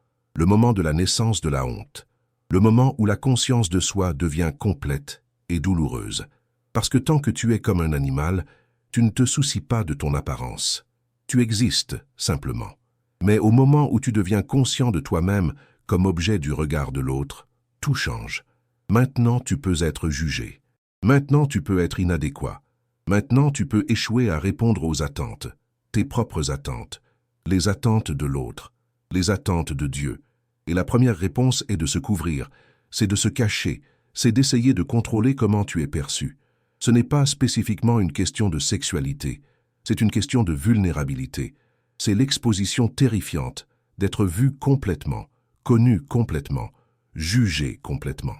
de la naissance de la honte, le moment où la conscience de soi devient complète et douloureuse. Parce que tant que tu es comme un animal, tu ne te soucies pas de ton apparence. Tu existes, simplement. Mais au moment où tu deviens conscient de toi-même comme objet du regard de l'autre, tout change. Maintenant, tu peux être jugé. Maintenant, tu peux être inadéquat. Maintenant, tu peux échouer à répondre aux attentes, tes propres attentes, les attentes de l'autre, les attentes de Dieu. Et la première réponse est de se couvrir, c'est de se cacher, c'est d'essayer de contrôler comment tu es perçu. Ce n'est pas spécifiquement une question de sexualité, c'est une question de vulnérabilité. C'est l'exposition terrifiante d'être vu complètement, connu complètement, jugé complètement.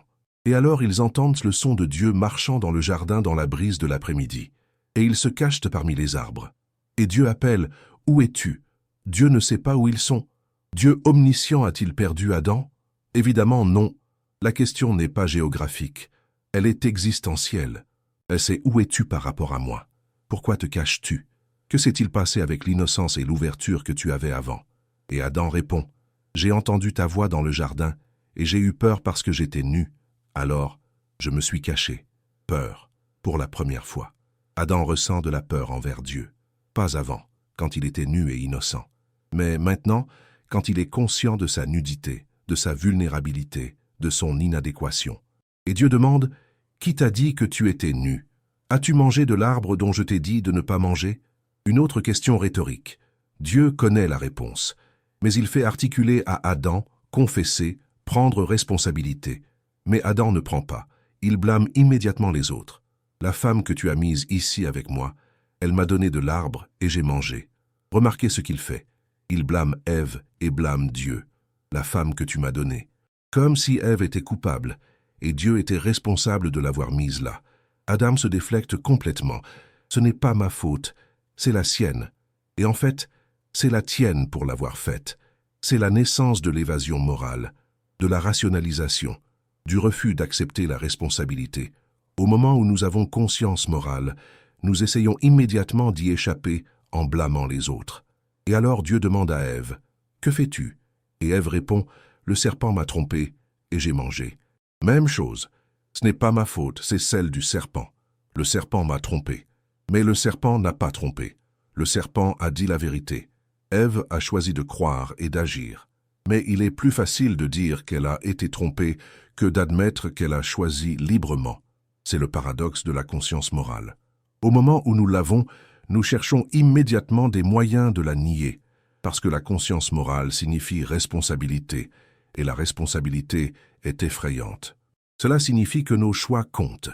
Et alors ils entendent le son de Dieu marchant dans le jardin dans la brise de l'après-midi. Et ils se cachent parmi les arbres. Et Dieu appelle, « Où es-tu » Dieu ne sait pas où ils sont. Dieu omniscient a-t-il perdu Adam? Évidemment non. La question n'est pas géographique. Elle est existentielle. Elle sait où es-tu par rapport à moi? Pourquoi te caches-tu? Que s'est-il passé avec l'innocence et l'ouverture que tu avais avant? Et Adam répond, « J'ai entendu ta voix dans le jardin, et j'ai eu peur parce que j'étais nu. Alors, je me suis caché. Peur, pour la première fois. » Adam ressent de la peur envers Dieu. Pas avant, quand il était nu et innocent. Mais maintenant, quand il est conscient de sa nudité, de sa vulnérabilité, de son inadéquation. Et Dieu demande, « Qui t'a dit que tu étais nu? As-tu mangé de l'arbre dont je t'ai dit de ne pas manger ?» Une autre question rhétorique. Dieu connaît la réponse, mais il fait articuler à Adam, confesser, prendre responsabilité. Mais Adam ne prend pas. Il blâme immédiatement les autres. La femme que tu as mise ici avec moi, elle m'a donné de l'arbre et j'ai mangé. Remarquez ce qu'il fait. Il blâme Ève et blâme Dieu, la femme que tu m'as donnée. Comme si Ève était coupable et Dieu était responsable de l'avoir mise là. Adam se déflecte complètement. Ce n'est pas ma faute, c'est la sienne. Et en fait, c'est la tienne pour l'avoir faite. C'est la naissance de l'évasion morale, de la rationalisation, du refus d'accepter la responsabilité. Au moment où nous avons conscience morale, nous essayons immédiatement d'y échapper en blâmant les autres. Et alors Dieu demande à Ève, « Que fais-tu » Et Ève répond, « Le serpent m'a trompé et j'ai mangé. » Même chose, ce n'est pas ma faute, c'est celle du serpent. Le serpent m'a trompé. Mais le serpent n'a pas trompé. Le serpent a dit la vérité. Ève a choisi de croire et d'agir. Mais il est plus facile de dire qu'elle a été trompée que d'admettre qu'elle a choisi librement. C'est le paradoxe de la conscience morale. Au moment où nous l'avons, nous cherchons immédiatement des moyens de la nier, parce que la conscience morale signifie responsabilité, et la responsabilité est effrayante. Cela signifie que nos choix comptent.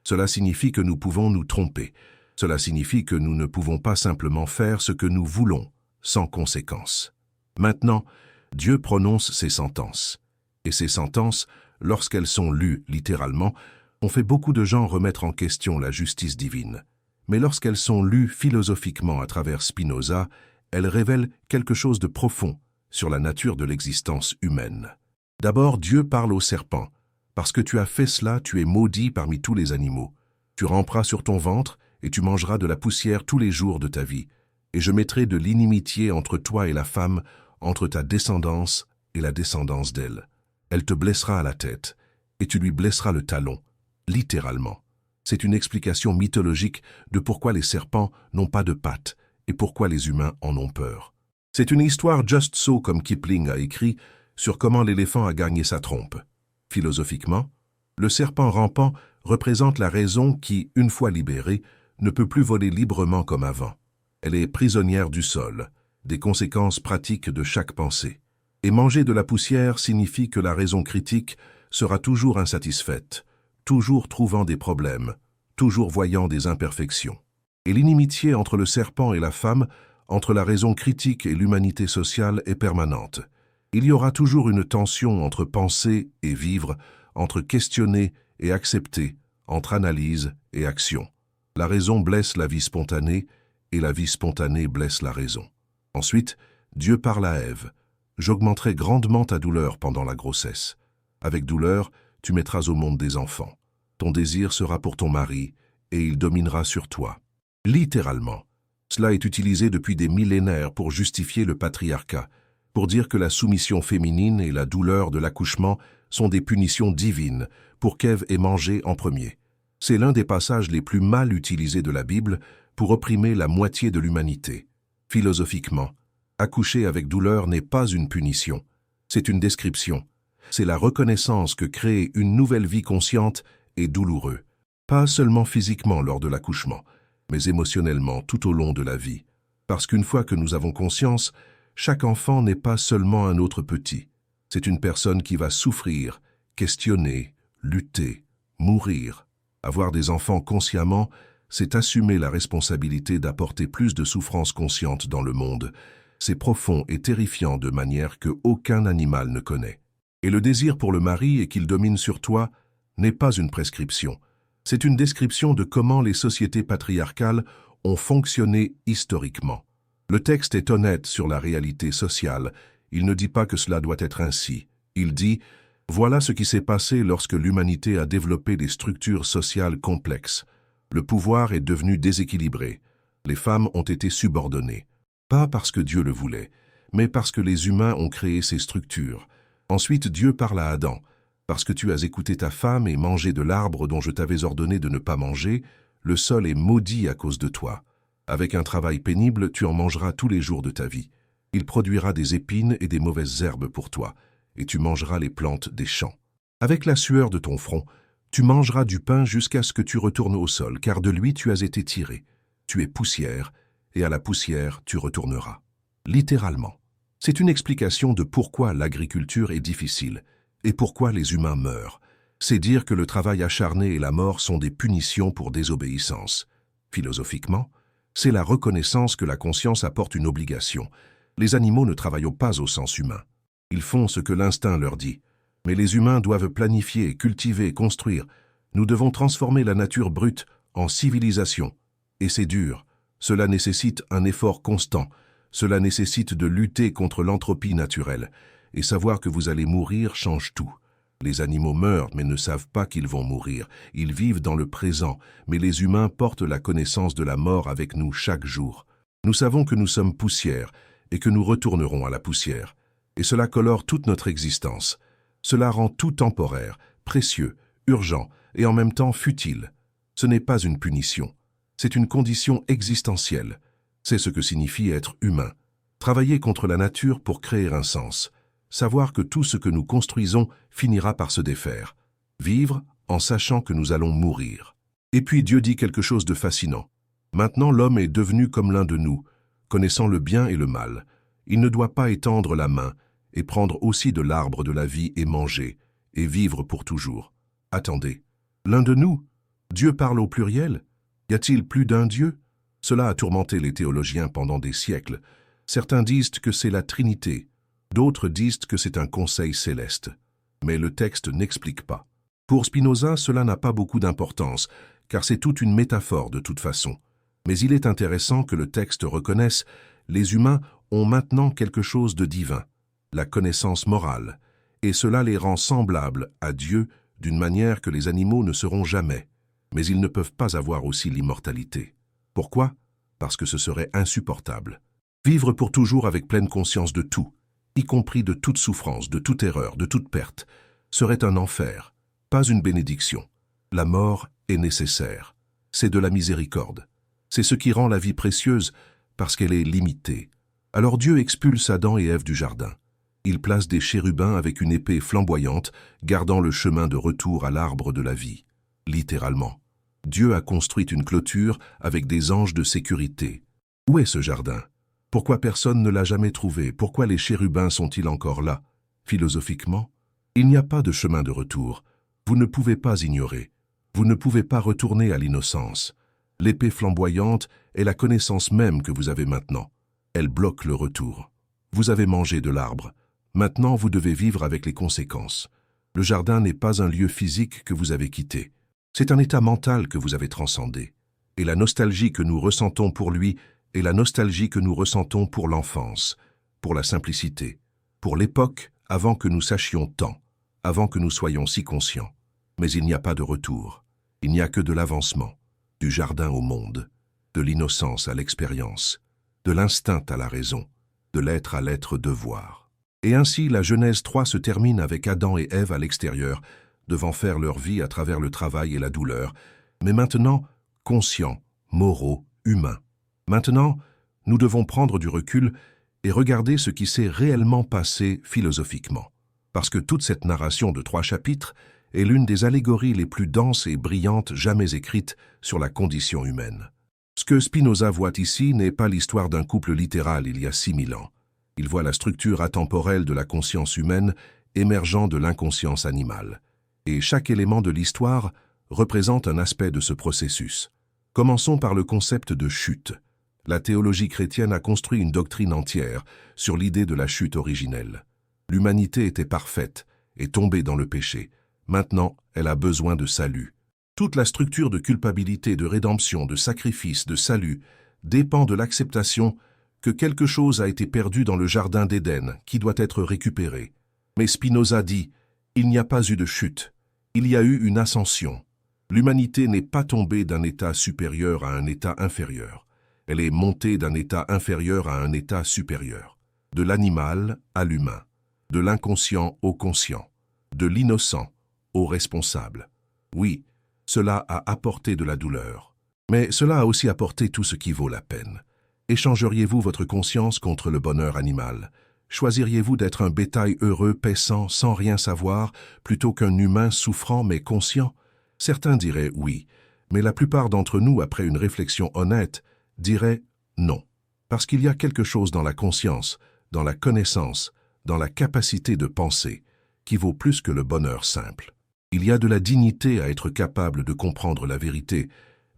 Cela signifie que nous pouvons nous tromper. Cela signifie que nous ne pouvons pas simplement faire ce que nous voulons, sans conséquence. Maintenant, Dieu prononce ses sentences. Et ces sentences, lorsqu'elles sont lues littéralement, ont fait beaucoup de gens remettre en question la justice divine. Mais lorsqu'elles sont lues philosophiquement à travers Spinoza, elles révèlent quelque chose de profond sur la nature de l'existence humaine. D'abord, Dieu parle au serpent. Parce que tu as fait cela, tu es maudit parmi tous les animaux. Tu ramperas sur ton ventre et tu mangeras de la poussière tous les jours de ta vie. Et je mettrai de l'inimitié entre toi et la femme, entre ta descendance et la descendance d'elle. Elle te blessera à la tête et tu lui blesseras le talon, littéralement. C'est une explication mythologique de pourquoi les serpents n'ont pas de pattes et pourquoi les humains en ont peur. C'est une histoire just so comme Kipling a écrit sur comment l'éléphant a gagné sa trompe. Philosophiquement, Le serpent rampant représente la raison qui, une fois libérée, ne peut plus voler librement comme avant. Elle est prisonnière du sol, des conséquences pratiques de chaque pensée. Et manger de la poussière signifie que la raison critique sera toujours insatisfaite, toujours trouvant des problèmes, toujours voyant des imperfections. Et l'inimitié entre le serpent et la femme, entre la raison critique et l'humanité sociale est permanente. Il y aura toujours une tension entre penser et vivre, entre questionner et accepter, entre analyse et action. La raison blesse la vie spontanée, et la vie spontanée blesse la raison. Ensuite, Dieu parle à Ève. « J'augmenterai grandement ta douleur pendant la grossesse. Avec douleur, tu mettras au monde des enfants. Ton désir sera pour ton mari, et il dominera sur toi. » Littéralement. Cela est utilisé depuis des millénaires pour justifier le patriarcat, pour dire que la soumission féminine et la douleur de l'accouchement sont des punitions divines pour qu'Ève ait mangé en premier. C'est l'un des passages les plus mal utilisés de la Bible pour opprimer la moitié de l'humanité. Philosophiquement, accoucher avec douleur n'est pas une punition, c'est une description. C'est la reconnaissance que créer une nouvelle vie consciente est douloureux, pas seulement physiquement lors de l'accouchement, mais émotionnellement tout au long de la vie. Parce qu'une fois que nous avons conscience, chaque enfant n'est pas seulement un autre petit. C'est une personne qui va souffrir, questionner, lutter, mourir. Avoir des enfants consciemment, c'est assumer la responsabilité d'apporter plus de souffrance consciente dans le monde. C'est profond et terrifiant de manière que aucun animal ne connaît. Et le désir pour le mari et qu'il domine sur toi n'est pas une prescription. C'est une description de comment les sociétés patriarcales ont fonctionné historiquement. Le texte est honnête sur la réalité sociale. Il ne dit pas que cela doit être ainsi. Il dit « Voilà ce qui s'est passé lorsque l'humanité a développé des structures sociales complexes. Le pouvoir est devenu déséquilibré. Les femmes ont été subordonnées. Pas parce que Dieu le voulait, mais parce que les humains ont créé ces structures. Ensuite, Dieu parle à Adam. Parce que tu as écouté ta femme et mangé de l'arbre dont je t'avais ordonné de ne pas manger, le sol est maudit à cause de toi. Avec un travail pénible, tu en mangeras tous les jours de ta vie. Il produira des épines et des mauvaises herbes pour toi, et tu mangeras les plantes des champs. Avec la sueur de ton front, tu mangeras du pain jusqu'à ce que tu retournes au sol, car de lui tu as été tiré. Tu es poussière, et à la poussière tu retourneras. » Littéralement. C'est une explication de pourquoi l'agriculture est difficile, et pourquoi les humains meurent. C'est dire que le travail acharné et la mort sont des punitions pour désobéissance. Philosophiquement, c'est la reconnaissance que la conscience apporte une obligation. Les animaux ne travaillent pas au sens humain. Ils font ce que l'instinct leur dit. Mais les humains doivent planifier, cultiver, construire. Nous devons transformer la nature brute en civilisation. Et c'est dur. Cela nécessite un effort constant. Cela nécessite de lutter contre l'entropie naturelle. Et savoir que vous allez mourir change tout. Les animaux meurent mais ne savent pas qu'ils vont mourir. Ils vivent dans le présent, mais les humains portent la connaissance de la mort avec nous chaque jour. Nous savons que nous sommes poussière et que nous retournerons à la poussière. Et cela colore toute notre existence. Cela rend tout temporaire, précieux, urgent et en même temps futile. Ce n'est pas une punition. C'est une condition existentielle. C'est ce que signifie être humain. Travailler contre la nature pour créer un sens. Savoir que tout ce que nous construisons finira par se défaire. Vivre en sachant que nous allons mourir. Et puis Dieu dit quelque chose de fascinant. Maintenant l'homme est devenu comme l'un de nous, connaissant le bien et le mal. Il ne doit pas étendre la main et prendre aussi de l'arbre de la vie et manger, et vivre pour toujours. Attendez, l'un de nous? Dieu parle au pluriel? Y a-t-il plus d'un Dieu? Cela a tourmenté les théologiens pendant des siècles. Certains disent que c'est la Trinité. D'autres disent que c'est un conseil céleste. Mais le texte n'explique pas. Pour Spinoza, cela n'a pas beaucoup d'importance, car c'est toute une métaphore de toute façon. Mais il est intéressant que le texte reconnaisse « les humains ont maintenant quelque chose de divin, la connaissance morale, et cela les rend semblables à Dieu d'une manière que les animaux ne seront jamais. Mais ils ne peuvent pas avoir aussi l'immortalité. Pourquoi? Parce que ce serait insupportable. Vivre pour toujours avec pleine conscience de tout, y compris de toute souffrance, de toute erreur, de toute perte, serait un enfer, pas une bénédiction. La mort est nécessaire. C'est de la miséricorde. C'est ce qui rend la vie précieuse parce qu'elle est limitée. Alors Dieu expulse Adam et Ève du jardin. Il place des chérubins avec une épée flamboyante, gardant le chemin de retour à l'arbre de la vie. Littéralement. Dieu a construit une clôture avec des anges de sécurité. Où est ce jardin? Pourquoi personne ne l'a jamais trouvé? Pourquoi les chérubins sont-ils encore là? Philosophiquement, il n'y a pas de chemin de retour. Vous ne pouvez pas ignorer. Vous ne pouvez pas retourner à l'innocence. L'épée flamboyante est la connaissance même que vous avez maintenant. Elle bloque le retour. Vous avez mangé de l'arbre. Maintenant, vous devez vivre avec les conséquences. Le jardin n'est pas un lieu physique que vous avez quitté. C'est un état mental que vous avez transcendé. Et la nostalgie que nous ressentons pour lui est la nostalgie que nous ressentons pour l'enfance, pour la simplicité, pour l'époque avant que nous sachions tant, avant que nous soyons si conscients. Mais il n'y a pas de retour. Il n'y a que de l'avancement, du jardin au monde, de l'innocence à l'expérience, de l'instinct à la raison, de l'être à l'être devoir. Et ainsi, la Genèse 3 se termine avec Adam et Ève à l'extérieur, devant faire leur vie à travers le travail et la douleur, mais maintenant conscients, moraux, humains. Maintenant, nous devons prendre du recul et regarder ce qui s'est réellement passé philosophiquement. Parce que toute cette narration de 3 chapitres est l'une des allégories les plus denses et brillantes jamais écrites sur la condition humaine. Ce que Spinoza voit ici n'est pas l'histoire d'un couple littéral il y a 6000 ans. Il voit la structure atemporelle de la conscience humaine émergeant de l'inconscience animale. Et chaque élément de l'histoire représente un aspect de ce processus. Commençons par le concept de chute. La théologie chrétienne a construit une doctrine entière sur l'idée de la chute originelle. L'humanité était parfaite et tombée dans le péché. Maintenant, elle a besoin de salut. Toute la structure de culpabilité, de rédemption, de sacrifice, de salut dépend de l'acceptation que quelque chose a été perdu dans le jardin d'Éden qui doit être récupéré. Mais Spinoza dit « Il n'y a pas eu de chute, il y a eu une ascension. L'humanité n'est pas tombée d'un état supérieur à un état inférieur. Elle est montée d'un état inférieur à un état supérieur. De l'animal à l'humain, de l'inconscient au conscient, de l'innocent au responsable. Oui, cela a apporté de la douleur. Mais cela a aussi apporté tout ce qui vaut la peine. Échangeriez-vous votre conscience contre le bonheur animal? Choisiriez-vous d'être un bétail heureux, paissant, sans rien savoir, plutôt qu'un humain souffrant mais conscient? Certains diraient oui, mais la plupart d'entre nous, après une réflexion honnête, diraient non. Parce qu'il y a quelque chose dans la conscience, dans la connaissance, dans la capacité de penser, qui vaut plus que le bonheur simple. Il y a de la dignité à être capable de comprendre la vérité,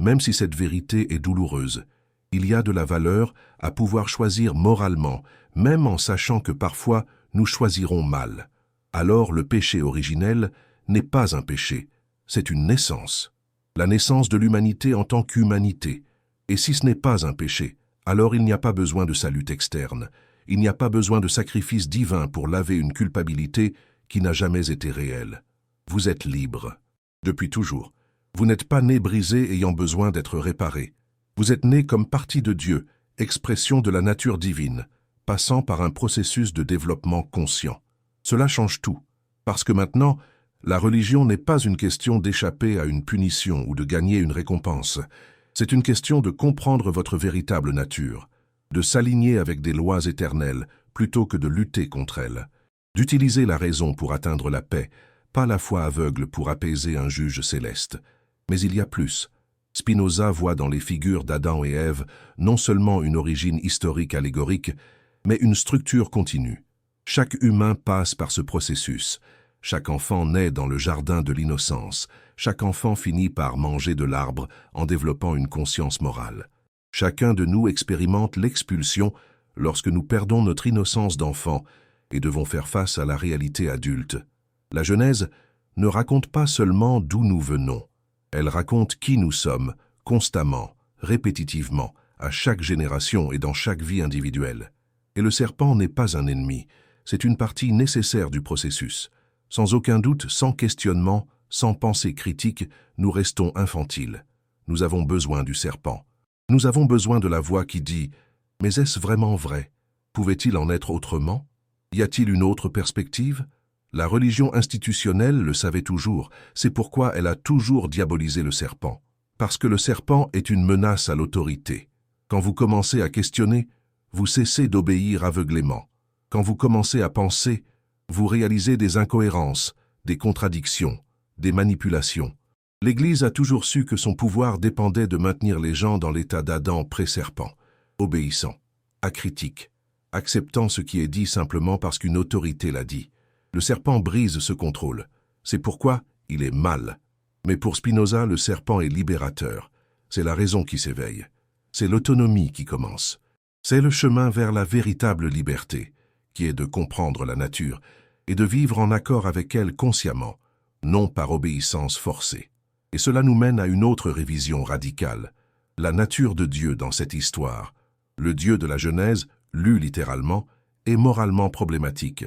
même si cette vérité est douloureuse. Il y a de la valeur à pouvoir choisir moralement, même en sachant que parfois nous choisirons mal. Alors le péché originel n'est pas un péché, c'est une naissance. La naissance de l'humanité en tant qu'humanité. Et si ce n'est pas un péché, alors il n'y a pas besoin de salut externe. Il n'y a pas besoin de sacrifice divin pour laver une culpabilité qui n'a jamais été réelle. Vous êtes libre. Depuis toujours. Vous n'êtes pas né brisé ayant besoin d'être réparé. Vous êtes né comme partie de Dieu, expression de la nature divine, passant par un processus de développement conscient. Cela change tout, parce que maintenant, la religion n'est pas une question d'échapper à une punition ou de gagner une récompense. C'est une question de comprendre votre véritable nature, de s'aligner avec des lois éternelles plutôt que de lutter contre elles, d'utiliser la raison pour atteindre la paix, pas la foi aveugle pour apaiser un juge céleste. Mais il y a plus. Spinoza voit dans les figures d'Adam et Ève non seulement une origine historique allégorique, mais une structure continue. Chaque humain passe par ce processus. Chaque enfant naît dans le jardin de l'innocence. Chaque enfant finit par manger de l'arbre en développant une conscience morale. Chacun de nous expérimente l'expulsion lorsque nous perdons notre innocence d'enfant et devons faire face à la réalité adulte. La Genèse ne raconte pas seulement d'où nous venons. Elle raconte qui nous sommes, constamment, répétitivement, à chaque génération et dans chaque vie individuelle. Et le serpent n'est pas un ennemi, c'est une partie nécessaire du processus. Sans aucun doute, sans questionnement, sans pensée critique, nous restons infantiles. Nous avons besoin du serpent. Nous avons besoin de la voix qui dit « Mais est-ce vraiment vrai? Pouvait-il en être autrement? Y a-t-il une autre perspective ?» La religion institutionnelle le savait toujours, c'est pourquoi elle a toujours diabolisé le serpent. Parce que le serpent est une menace à l'autorité. Quand vous commencez à questionner, vous cessez d'obéir aveuglément. Quand vous commencez à penser, vous réalisez des incohérences, des contradictions, des manipulations. L'Église a toujours su que son pouvoir dépendait de maintenir les gens dans l'état d'Adam pré-serpent, obéissant, acritique, acceptant ce qui est dit simplement parce qu'une autorité l'a dit. Le serpent brise ce contrôle. C'est pourquoi il est mal. Mais pour Spinoza, le serpent est libérateur. C'est la raison qui s'éveille. C'est l'autonomie qui commence. C'est le chemin vers la véritable liberté, qui est de comprendre la nature et de vivre en accord avec elle consciemment, non par obéissance forcée. Et cela nous mène à une autre révision radicale, la nature de Dieu dans cette histoire. Le Dieu de la Genèse, lu littéralement, est moralement problématique.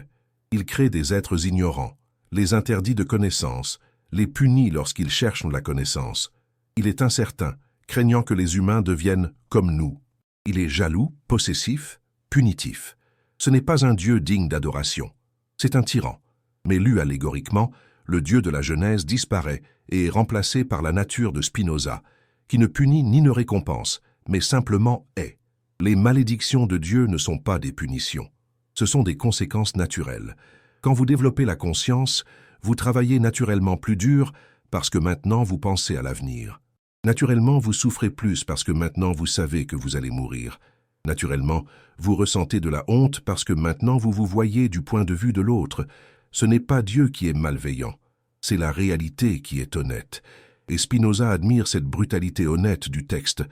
Il crée des êtres ignorants, les interdit de connaissance, les punit lorsqu'ils cherchent la connaissance. Il est incertain, craignant que les humains deviennent comme nous. Il est jaloux, possessif, punitif. Ce n'est pas un Dieu digne d'adoration. C'est un tyran. Mais lu allégoriquement, le Dieu de la Genèse disparaît et est remplacé par la nature de Spinoza, qui ne punit ni ne récompense, mais simplement est. Les malédictions de Dieu ne sont pas des punitions. Ce sont des conséquences naturelles. Quand vous développez la conscience, vous travaillez naturellement plus dur parce que maintenant vous pensez à l'avenir. Naturellement, vous souffrez plus parce que maintenant vous savez que vous allez mourir. Naturellement, vous ressentez de la honte parce que maintenant vous vous voyez du point de vue de l'autre. Ce n'est pas Dieu qui est malveillant, c'est la réalité qui est honnête. Et Spinoza admire cette brutalité honnête du texte.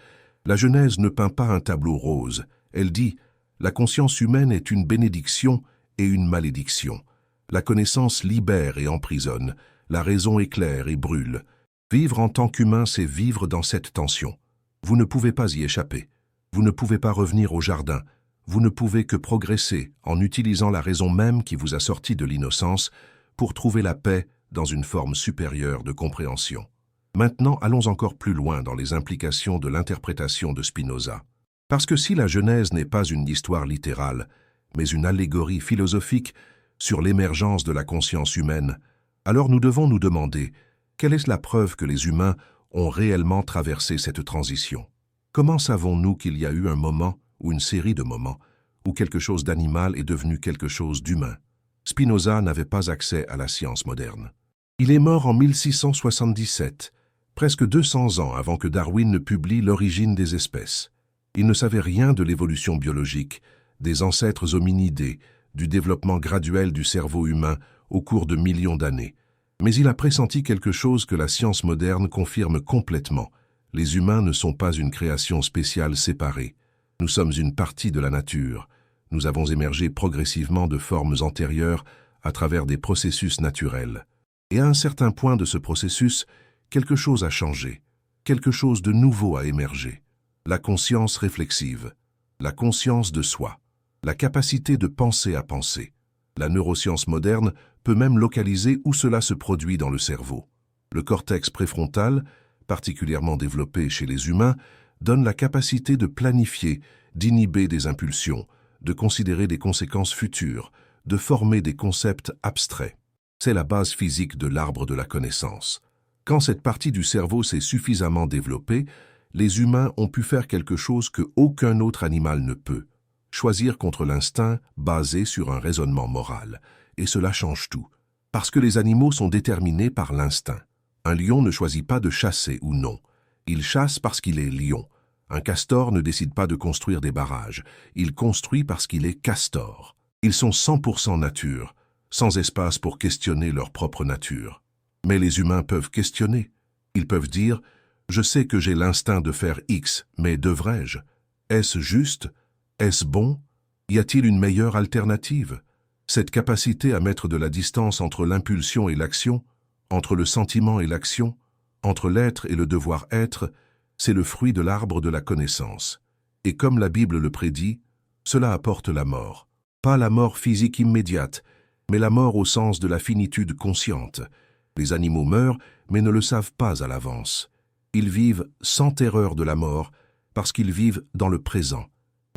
La Genèse ne peint pas un tableau rose. Elle dit « La conscience humaine est une bénédiction et une malédiction. La connaissance libère et emprisonne, la raison éclaire et brûle. Vivre en tant qu'humain, c'est vivre dans cette tension. Vous ne pouvez pas y échapper. Vous ne pouvez pas revenir au jardin. Vous ne pouvez que progresser en utilisant la raison même qui vous a sorti de l'innocence pour trouver la paix dans une forme supérieure de compréhension. » Maintenant, allons encore plus loin dans les implications de l'interprétation de Spinoza. Parce que si la Genèse n'est pas une histoire littérale, mais une allégorie philosophique sur l'émergence de la conscience humaine, alors nous devons nous demander quelle est la preuve que les humains ont réellement traversé cette transition. Comment savons-nous qu'il y a eu un moment ou une série de moments où quelque chose d'animal est devenu quelque chose d'humain? Spinoza n'avait pas accès à la science moderne. Il est mort en 1677, presque 200 ans avant que Darwin ne publie L'origine des espèces. Il ne savait rien de l'évolution biologique, des ancêtres hominidés, du développement graduel du cerveau humain au cours de millions d'années. Mais il a pressenti quelque chose que la science moderne confirme complètement. Les humains ne sont pas une création spéciale séparée. Nous sommes une partie de la nature. Nous avons émergé progressivement de formes antérieures à travers des processus naturels. Et à un certain point de ce processus, quelque chose a changé. Quelque chose de nouveau a émergé. La conscience réflexive, la conscience de soi, la capacité de penser à penser. La neuroscience moderne peut même localiser où cela se produit dans le cerveau. Le cortex préfrontal, particulièrement développé chez les humains, donne la capacité de planifier, d'inhiber des impulsions, de considérer des conséquences futures, de former des concepts abstraits. C'est la base physique de l'arbre de la connaissance. Quand cette partie du cerveau s'est suffisamment développée, les humains ont pu faire quelque chose que aucun autre animal ne peut. Choisir contre l'instinct basé sur un raisonnement moral. Et cela change tout. Parce que les animaux sont déterminés par l'instinct. Un lion ne choisit pas de chasser ou non. Il chasse parce qu'il est lion. Un castor ne décide pas de construire des barrages. Il construit parce qu'il est castor. Ils sont 100% nature, sans espace pour questionner leur propre nature. Mais les humains peuvent questionner. Ils peuvent dire « Je sais que j'ai l'instinct de faire X, mais devrais-je? Est-ce juste? Est-ce bon? Y a-t-il une meilleure alternative ?» Cette capacité à mettre de la distance entre l'impulsion et l'action, entre le sentiment et l'action, entre l'être et le devoir-être, c'est le fruit de l'arbre de la connaissance. Et comme la Bible le prédit, cela apporte la mort. Pas la mort physique immédiate, mais la mort au sens de la finitude consciente. Les animaux meurent, mais ne le savent pas à l'avance. Ils vivent sans terreur de la mort, parce qu'ils vivent dans le présent.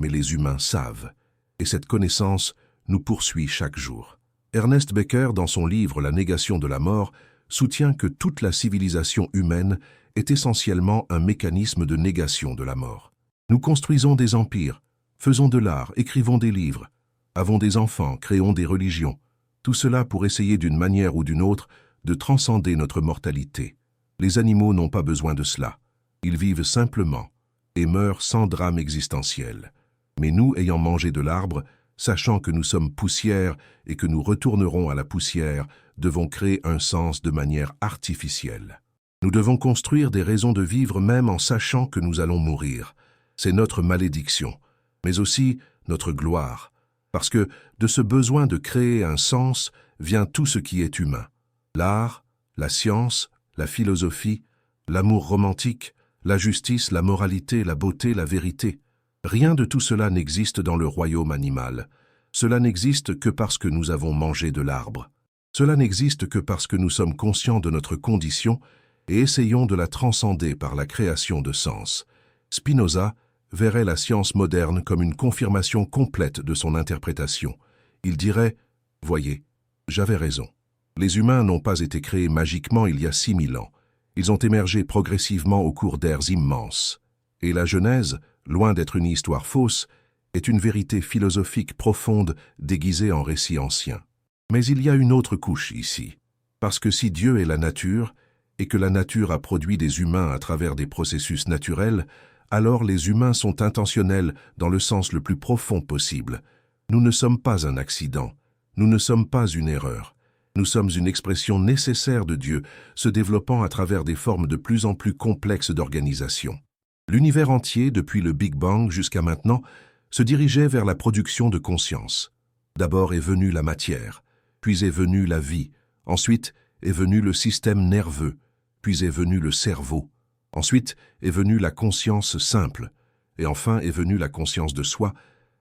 Mais les humains savent. Et cette connaissance nous poursuit chaque jour. Ernest Becker, dans son livre La négation de la mort, soutient que toute la civilisation humaine est essentiellement un mécanisme de négation de la mort. Nous construisons des empires, faisons de l'art, écrivons des livres. avons des enfants, créons des religions. Tout cela pour essayer d'une manière ou d'une autre de transcender notre mortalité. Les animaux n'ont pas besoin de cela. Ils vivent simplement et meurent sans drame existentiel. Mais nous, ayant mangé de l'arbre, sachant que nous sommes poussière et que nous retournerons à la poussière, devons créer un sens de manière artificielle. Nous devons construire des raisons de vivre même en sachant que nous allons mourir. C'est notre malédiction, mais aussi notre gloire, parce que de ce besoin de créer un sens vient tout ce qui est humain. L'art, la science, la philosophie, l'amour romantique, la justice, la moralité, la beauté, la vérité. Rien de tout cela n'existe dans le royaume animal. Cela n'existe que parce que nous avons mangé de l'arbre. Cela n'existe que parce que nous sommes conscients de notre condition et essayons de la transcender par la création de sens. Spinoza verrait la science moderne comme une confirmation complète de son interprétation. Il dirait « Voyez, j'avais raison. Les humains n'ont pas été créés magiquement il y a 6000 ans. Ils ont émergé progressivement au cours d'ères immenses. Et la Genèse, loin d'être une histoire fausse, est une vérité philosophique profonde déguisée en récit ancien. Mais il y a une autre couche ici. Parce que si Dieu est la nature, et que la nature a produit des humains à travers des processus naturels, alors les humains sont intentionnels dans le sens le plus profond possible. Nous ne sommes pas un accident, nous ne sommes pas une erreur. Nous sommes une expression nécessaire de Dieu, se développant à travers des formes de plus en plus complexes d'organisation. L'univers entier, depuis le Big Bang jusqu'à maintenant, se dirigeait vers la production de conscience. D'abord est venue la matière, puis est venue la vie, ensuite est venu le système nerveux, puis est venu le cerveau, ensuite est venue la conscience simple, et enfin est venue la conscience de soi,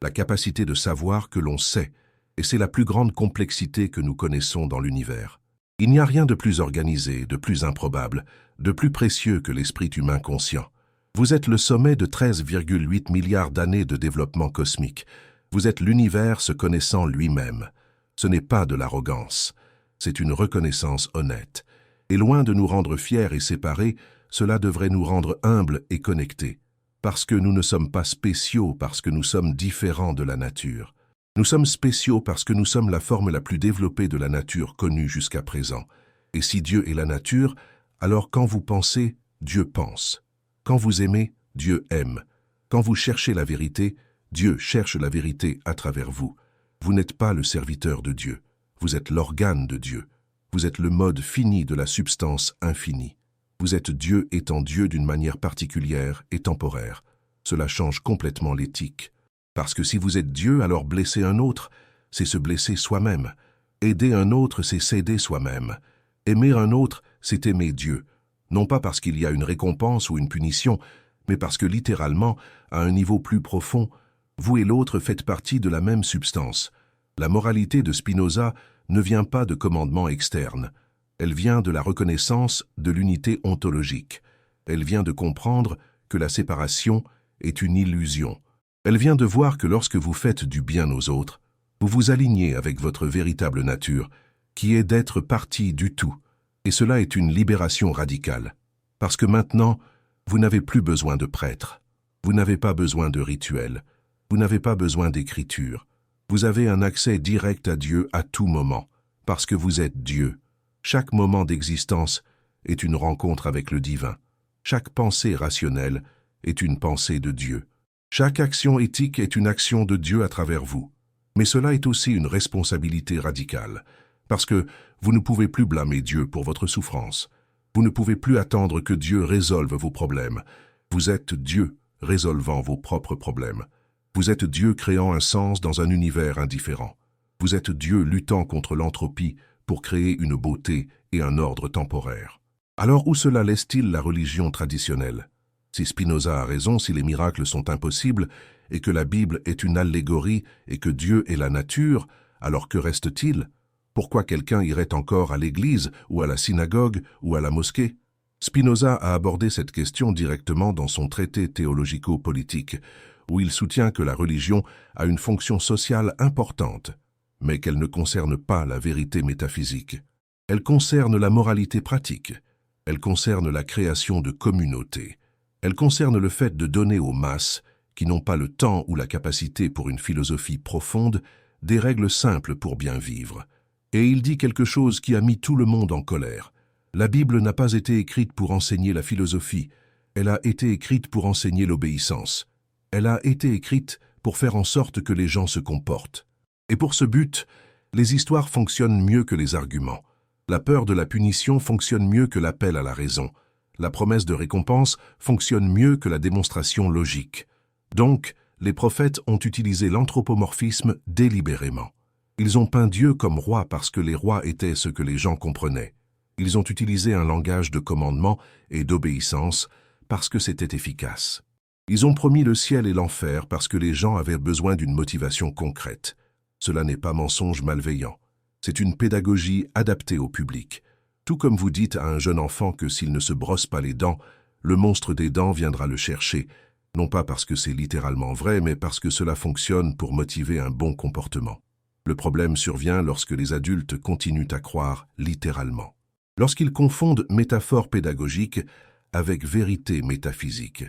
la capacité de savoir que l'on sait, et c'est la plus grande complexité que nous connaissons dans l'univers. Il n'y a rien de plus organisé, de plus improbable, de plus précieux que l'esprit humain conscient. Vous êtes le sommet de 13,8 milliards d'années de développement cosmique. Vous êtes l'univers se connaissant lui-même. Ce n'est pas de l'arrogance, c'est une reconnaissance honnête. Et loin de nous rendre fiers et séparés, cela devrait nous rendre humbles et connectés. Parce que nous ne sommes pas spéciaux, parce que nous sommes différents de la nature. Nous sommes spéciaux parce que nous sommes la forme la plus développée de la nature connue jusqu'à présent. Et si Dieu est la nature, alors quand vous pensez, Dieu pense. Quand vous aimez, Dieu aime. Quand vous cherchez la vérité, Dieu cherche la vérité à travers vous. Vous n'êtes pas le serviteur de Dieu. Vous êtes l'organe de Dieu. Vous êtes le mode fini de la substance infinie. Vous êtes Dieu étant Dieu d'une manière particulière et temporaire. Cela change complètement l'éthique. Parce que si vous êtes Dieu, alors blesser un autre, c'est se blesser soi-même. Aider un autre, c'est s'aider soi-même. Aimer un autre, c'est aimer Dieu. Non pas parce qu'il y a une récompense ou une punition, mais parce que littéralement, à un niveau plus profond, vous et l'autre faites partie de la même substance. La moralité de Spinoza ne vient pas de commandements externes. Elle vient de la reconnaissance de l'unité ontologique. Elle vient de comprendre que la séparation est une illusion. Elle vient de voir que lorsque vous faites du bien aux autres, vous vous alignez avec votre véritable nature, qui est d'être partie du tout. Et cela est une libération radicale. Parce que maintenant, vous n'avez plus besoin de prêtres. Vous n'avez pas besoin de rituels. Vous n'avez pas besoin d'écriture. Vous avez un accès direct à Dieu à tout moment, parce que vous êtes Dieu. Chaque moment d'existence est une rencontre avec le divin. Chaque pensée rationnelle est une pensée de Dieu. Chaque action éthique est une action de Dieu à travers vous. Mais cela est aussi une responsabilité radicale, parce que vous ne pouvez plus blâmer Dieu pour votre souffrance. Vous ne pouvez plus attendre que Dieu résolve vos problèmes. Vous êtes Dieu résolvant vos propres problèmes. Vous êtes Dieu créant un sens dans un univers indifférent. Vous êtes Dieu luttant contre l'entropie pour créer une beauté et un ordre temporaire. Alors où cela laisse-t-il la religion traditionnelle? Si Spinoza a raison, si les miracles sont impossibles, et que la Bible est une allégorie, et que Dieu est la nature, alors que reste-t-il? Pourquoi quelqu'un irait encore à l'église, ou à la synagogue, ou à la mosquée? Spinoza a abordé cette question directement dans son traité théologico-politique, où il soutient que la religion a une fonction sociale importante, mais qu'elle ne concerne pas la vérité métaphysique. Elle concerne la moralité pratique, elle concerne la création de communautés. Elle concerne le fait de donner aux masses, qui n'ont pas le temps ou la capacité pour une philosophie profonde, des règles simples pour bien vivre. Et il dit quelque chose qui a mis tout le monde en colère. La Bible n'a pas été écrite pour enseigner la philosophie, elle a été écrite pour enseigner l'obéissance. Elle a été écrite pour faire en sorte que les gens se comportent. Et pour ce but, les histoires fonctionnent mieux que les arguments. La peur de la punition fonctionne mieux que l'appel à la raison. La promesse de récompense fonctionne mieux que la démonstration logique. Donc, les prophètes ont utilisé l'anthropomorphisme délibérément. Ils ont peint Dieu comme roi parce que les rois étaient ce que les gens comprenaient. Ils ont utilisé un langage de commandement et d'obéissance parce que c'était efficace. Ils ont promis le ciel et l'enfer parce que les gens avaient besoin d'une motivation concrète. Cela n'est pas mensonge malveillant. C'est une pédagogie adaptée au public. Tout comme vous dites à un jeune enfant que s'il ne se brosse pas les dents, le monstre des dents viendra le chercher, non pas parce que c'est littéralement vrai, mais parce que cela fonctionne pour motiver un bon comportement. Le problème survient lorsque les adultes continuent à croire littéralement. Lorsqu'ils confondent métaphore pédagogique avec vérité métaphysique.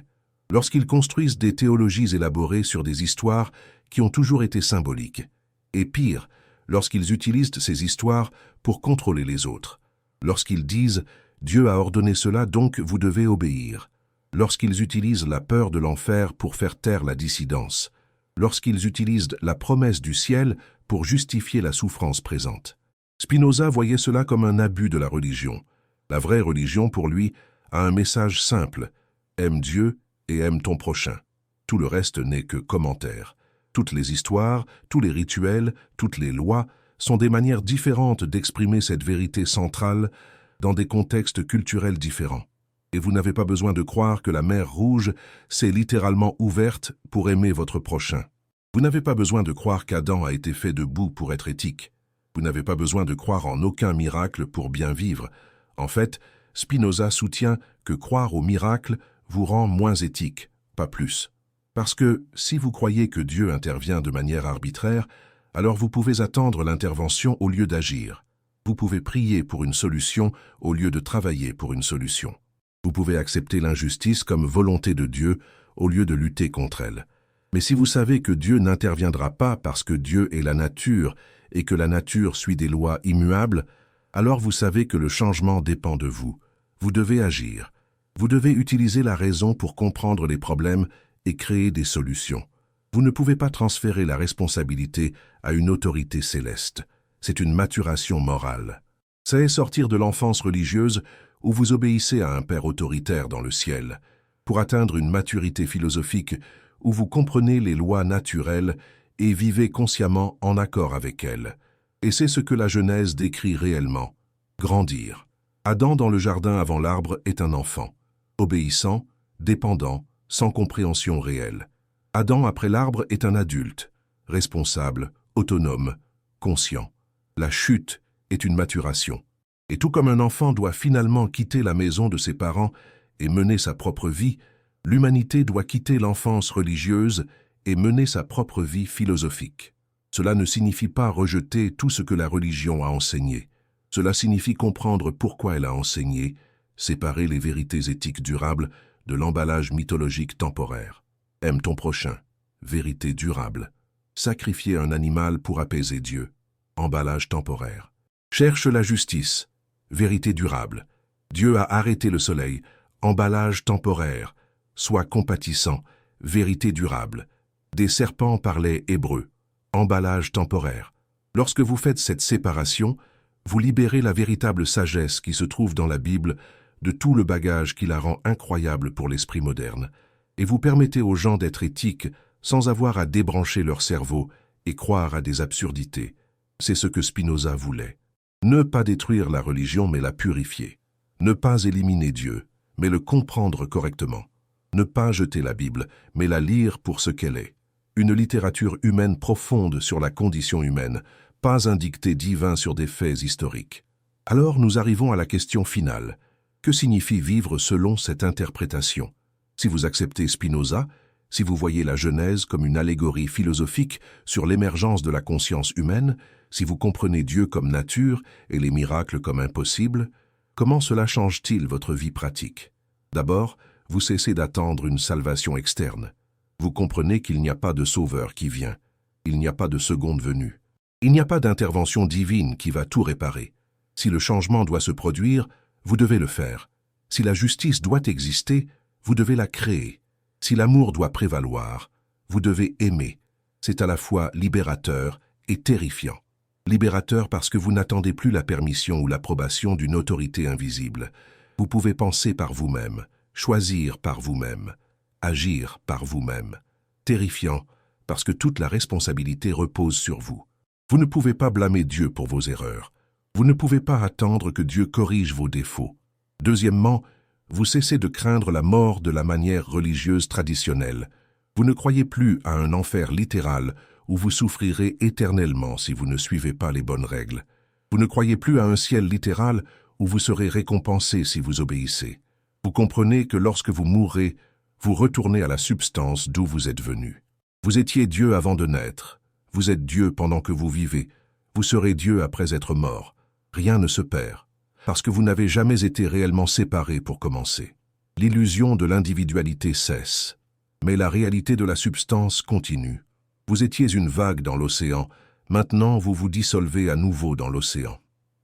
Lorsqu'ils construisent des théologies élaborées sur des histoires qui ont toujours été symboliques. Et pire, lorsqu'ils utilisent ces histoires pour contrôler les autres. Lorsqu'ils disent « Dieu a ordonné cela, donc vous devez obéir ». Lorsqu'ils utilisent la peur de l'enfer pour faire taire la dissidence. Lorsqu'ils utilisent la promesse du ciel pour justifier la souffrance présente. Spinoza voyait cela comme un abus de la religion. La vraie religion, pour lui, a un message simple. Aime Dieu et aime ton prochain. Tout le reste n'est que commentaire. Toutes les histoires, tous les rituels, toutes les lois sont des manières différentes d'exprimer cette vérité centrale dans des contextes culturels différents. Et vous n'avez pas besoin de croire que la mer Rouge s'est littéralement ouverte pour aimer votre prochain. Vous n'avez pas besoin de croire qu'Adam a été fait de boue pour être éthique. Vous n'avez pas besoin de croire en aucun miracle pour bien vivre. En fait, Spinoza soutient que croire au miracle vous rend moins éthique, pas plus. Parce que si vous croyez que Dieu intervient de manière arbitraire, alors vous pouvez attendre l'intervention au lieu d'agir. Vous pouvez prier pour une solution au lieu de travailler pour une solution. Vous pouvez accepter l'injustice comme volonté de Dieu au lieu de lutter contre elle. Mais si vous savez que Dieu n'interviendra pas parce que Dieu est la nature et que la nature suit des lois immuables, alors vous savez que le changement dépend de vous. Vous devez agir. Vous devez utiliser la raison pour comprendre les problèmes et créer des solutions. Vous ne pouvez pas transférer la responsabilité à une autorité céleste. C'est une maturation morale. C'est sortir de l'enfance religieuse où vous obéissez à un père autoritaire dans le ciel, pour atteindre une maturité philosophique où vous comprenez les lois naturelles et vivez consciemment en accord avec elles. Et c'est ce que la Genèse décrit réellement. Grandir. Adam dans le jardin avant l'arbre est un enfant, obéissant, dépendant, sans compréhension réelle. Adam après l'arbre est un adulte, responsable, autonome, conscient. La chute est une maturation. Et tout comme un enfant doit finalement quitter la maison de ses parents et mener sa propre vie, l'humanité doit quitter l'enfance religieuse et mener sa propre vie philosophique. Cela ne signifie pas rejeter tout ce que la religion a enseigné. Cela signifie comprendre pourquoi elle a enseigné, séparer les vérités éthiques durables de l'emballage mythologique temporaire. Aime ton prochain, vérité durable. Sacrifier un animal pour apaiser Dieu, emballage temporaire. Cherche la justice, vérité durable. Dieu a arrêté le soleil, emballage temporaire. Sois compatissant, vérité durable. Des serpents parlaient hébreu, emballage temporaire. Lorsque vous faites cette séparation, vous libérez la véritable sagesse qui se trouve dans la Bible de tout le bagage qui la rend incroyable pour l'esprit moderne, et vous permettez aux gens d'être éthiques sans avoir à débrancher leur cerveau et croire à des absurdités. C'est ce que Spinoza voulait. Ne pas détruire la religion, mais la purifier. Ne pas éliminer Dieu, mais le comprendre correctement. Ne pas jeter la Bible, mais la lire pour ce qu'elle est. Une littérature humaine profonde sur la condition humaine, pas un dicté divin sur des faits historiques. Alors nous arrivons à la question finale. Que signifie vivre selon cette interprétation? Si vous acceptez Spinoza, si vous voyez la Genèse comme une allégorie philosophique sur l'émergence de la conscience humaine, si vous comprenez Dieu comme nature et les miracles comme impossibles, comment cela change-t-il votre vie pratique? D'abord, vous cessez d'attendre une salvation externe. Vous comprenez qu'il n'y a pas de sauveur qui vient. Il n'y a pas de seconde venue. Il n'y a pas d'intervention divine qui va tout réparer. Si le changement doit se produire, vous devez le faire. Si la justice doit exister, vous devez la créer. Si l'amour doit prévaloir, vous devez aimer. C'est à la fois libérateur et terrifiant. Libérateur parce que vous n'attendez plus la permission ou l'approbation d'une autorité invisible. Vous pouvez penser par vous-même, choisir par vous-même, agir par vous-même. Terrifiant parce que toute la responsabilité repose sur vous. Vous ne pouvez pas blâmer Dieu pour vos erreurs. Vous ne pouvez pas attendre que Dieu corrige vos défauts. Deuxièmement, vous cessez de craindre la mort de la manière religieuse traditionnelle. Vous ne croyez plus à un enfer littéral où vous souffrirez éternellement si vous ne suivez pas les bonnes règles. Vous ne croyez plus à un ciel littéral où vous serez récompensé si vous obéissez. Vous comprenez que lorsque vous mourrez, vous retournez à la substance d'où vous êtes venu. Vous étiez Dieu avant de naître. Vous êtes Dieu pendant que vous vivez. Vous serez Dieu après être mort. Rien ne se perd, parce que vous n'avez jamais été réellement séparés pour commencer. L'illusion de l'individualité cesse, mais la réalité de la substance continue. Vous étiez une vague dans l'océan, maintenant vous vous dissolvez à nouveau dans l'océan.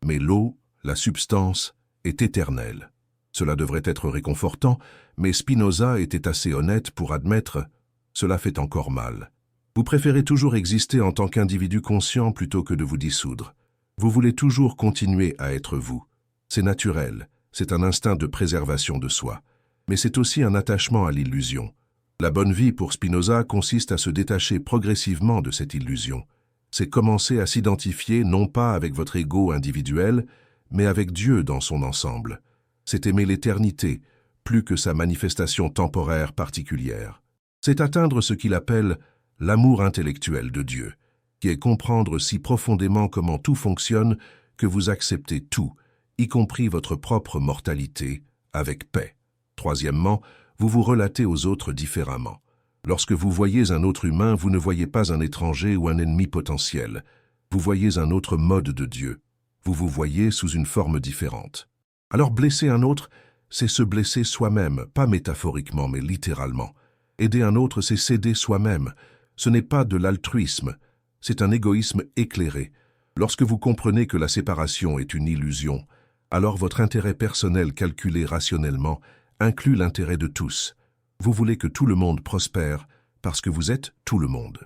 Mais l'eau, la substance, est éternelle. Cela devrait être réconfortant, mais Spinoza était assez honnête pour admettre « cela fait encore mal ». Vous préférez toujours exister en tant qu'individu conscient plutôt que de vous dissoudre. Vous voulez toujours continuer à être vous. C'est naturel, c'est un instinct de préservation de soi. Mais c'est aussi un attachement à l'illusion. La bonne vie pour Spinoza consiste à se détacher progressivement de cette illusion. C'est commencer à s'identifier non pas avec votre ego individuel, mais avec Dieu dans son ensemble. C'est aimer l'éternité, plus que sa manifestation temporaire particulière. C'est atteindre ce qu'il appelle l'amour intellectuel de Dieu, qui est comprendre si profondément comment tout fonctionne que vous acceptez tout, y compris votre propre mortalité, avec paix. Troisièmement, vous vous relatez aux autres différemment. Lorsque vous voyez un autre humain, vous ne voyez pas un étranger ou un ennemi potentiel. Vous voyez un autre mode de Dieu. Vous vous voyez sous une forme différente. Alors blesser un autre, c'est se blesser soi-même, pas métaphoriquement mais littéralement. Aider un autre, c'est s'aider soi-même. Ce n'est pas de l'altruisme, c'est un égoïsme éclairé. Lorsque vous comprenez que la séparation est une illusion, alors votre intérêt personnel calculé rationnellement inclut l'intérêt de tous. Vous voulez que tout le monde prospère parce que vous êtes tout le monde.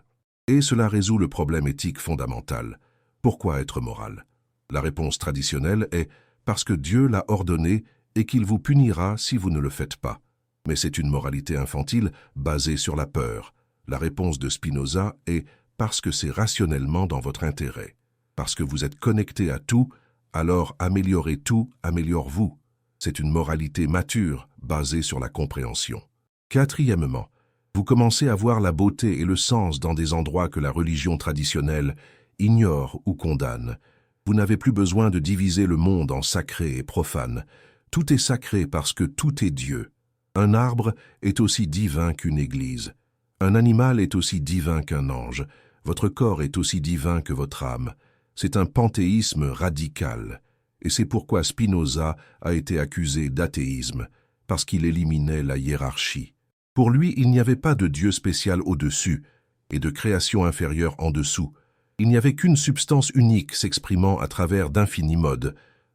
Et cela résout le problème éthique fondamental. Pourquoi être moral? La réponse traditionnelle est parce que Dieu l'a ordonné et qu'il vous punira si vous ne le faites pas. Mais c'est une moralité infantile basée sur la peur. La réponse de Spinoza est parce que c'est rationnellement dans votre intérêt. Parce que vous êtes connecté à tout, alors améliorer tout, améliore-vous. C'est une moralité mature, basée sur la compréhension. Quatrièmement, vous commencez à voir la beauté et le sens dans des endroits que la religion traditionnelle ignore ou condamne. Vous n'avez plus besoin de diviser le monde en sacré et profane. Tout est sacré parce que tout est Dieu. Un arbre est aussi divin qu'une église. Un animal est aussi divin qu'un ange. Votre corps est aussi divin que votre âme. C'est un panthéisme radical. Et c'est pourquoi Spinoza a été accusé d'athéisme, parce qu'il éliminait la hiérarchie. Pour lui, il n'y avait pas de Dieu spécial au-dessus et de création inférieure en dessous. Il n'y avait qu'une substance unique s'exprimant à travers d'infinis modes.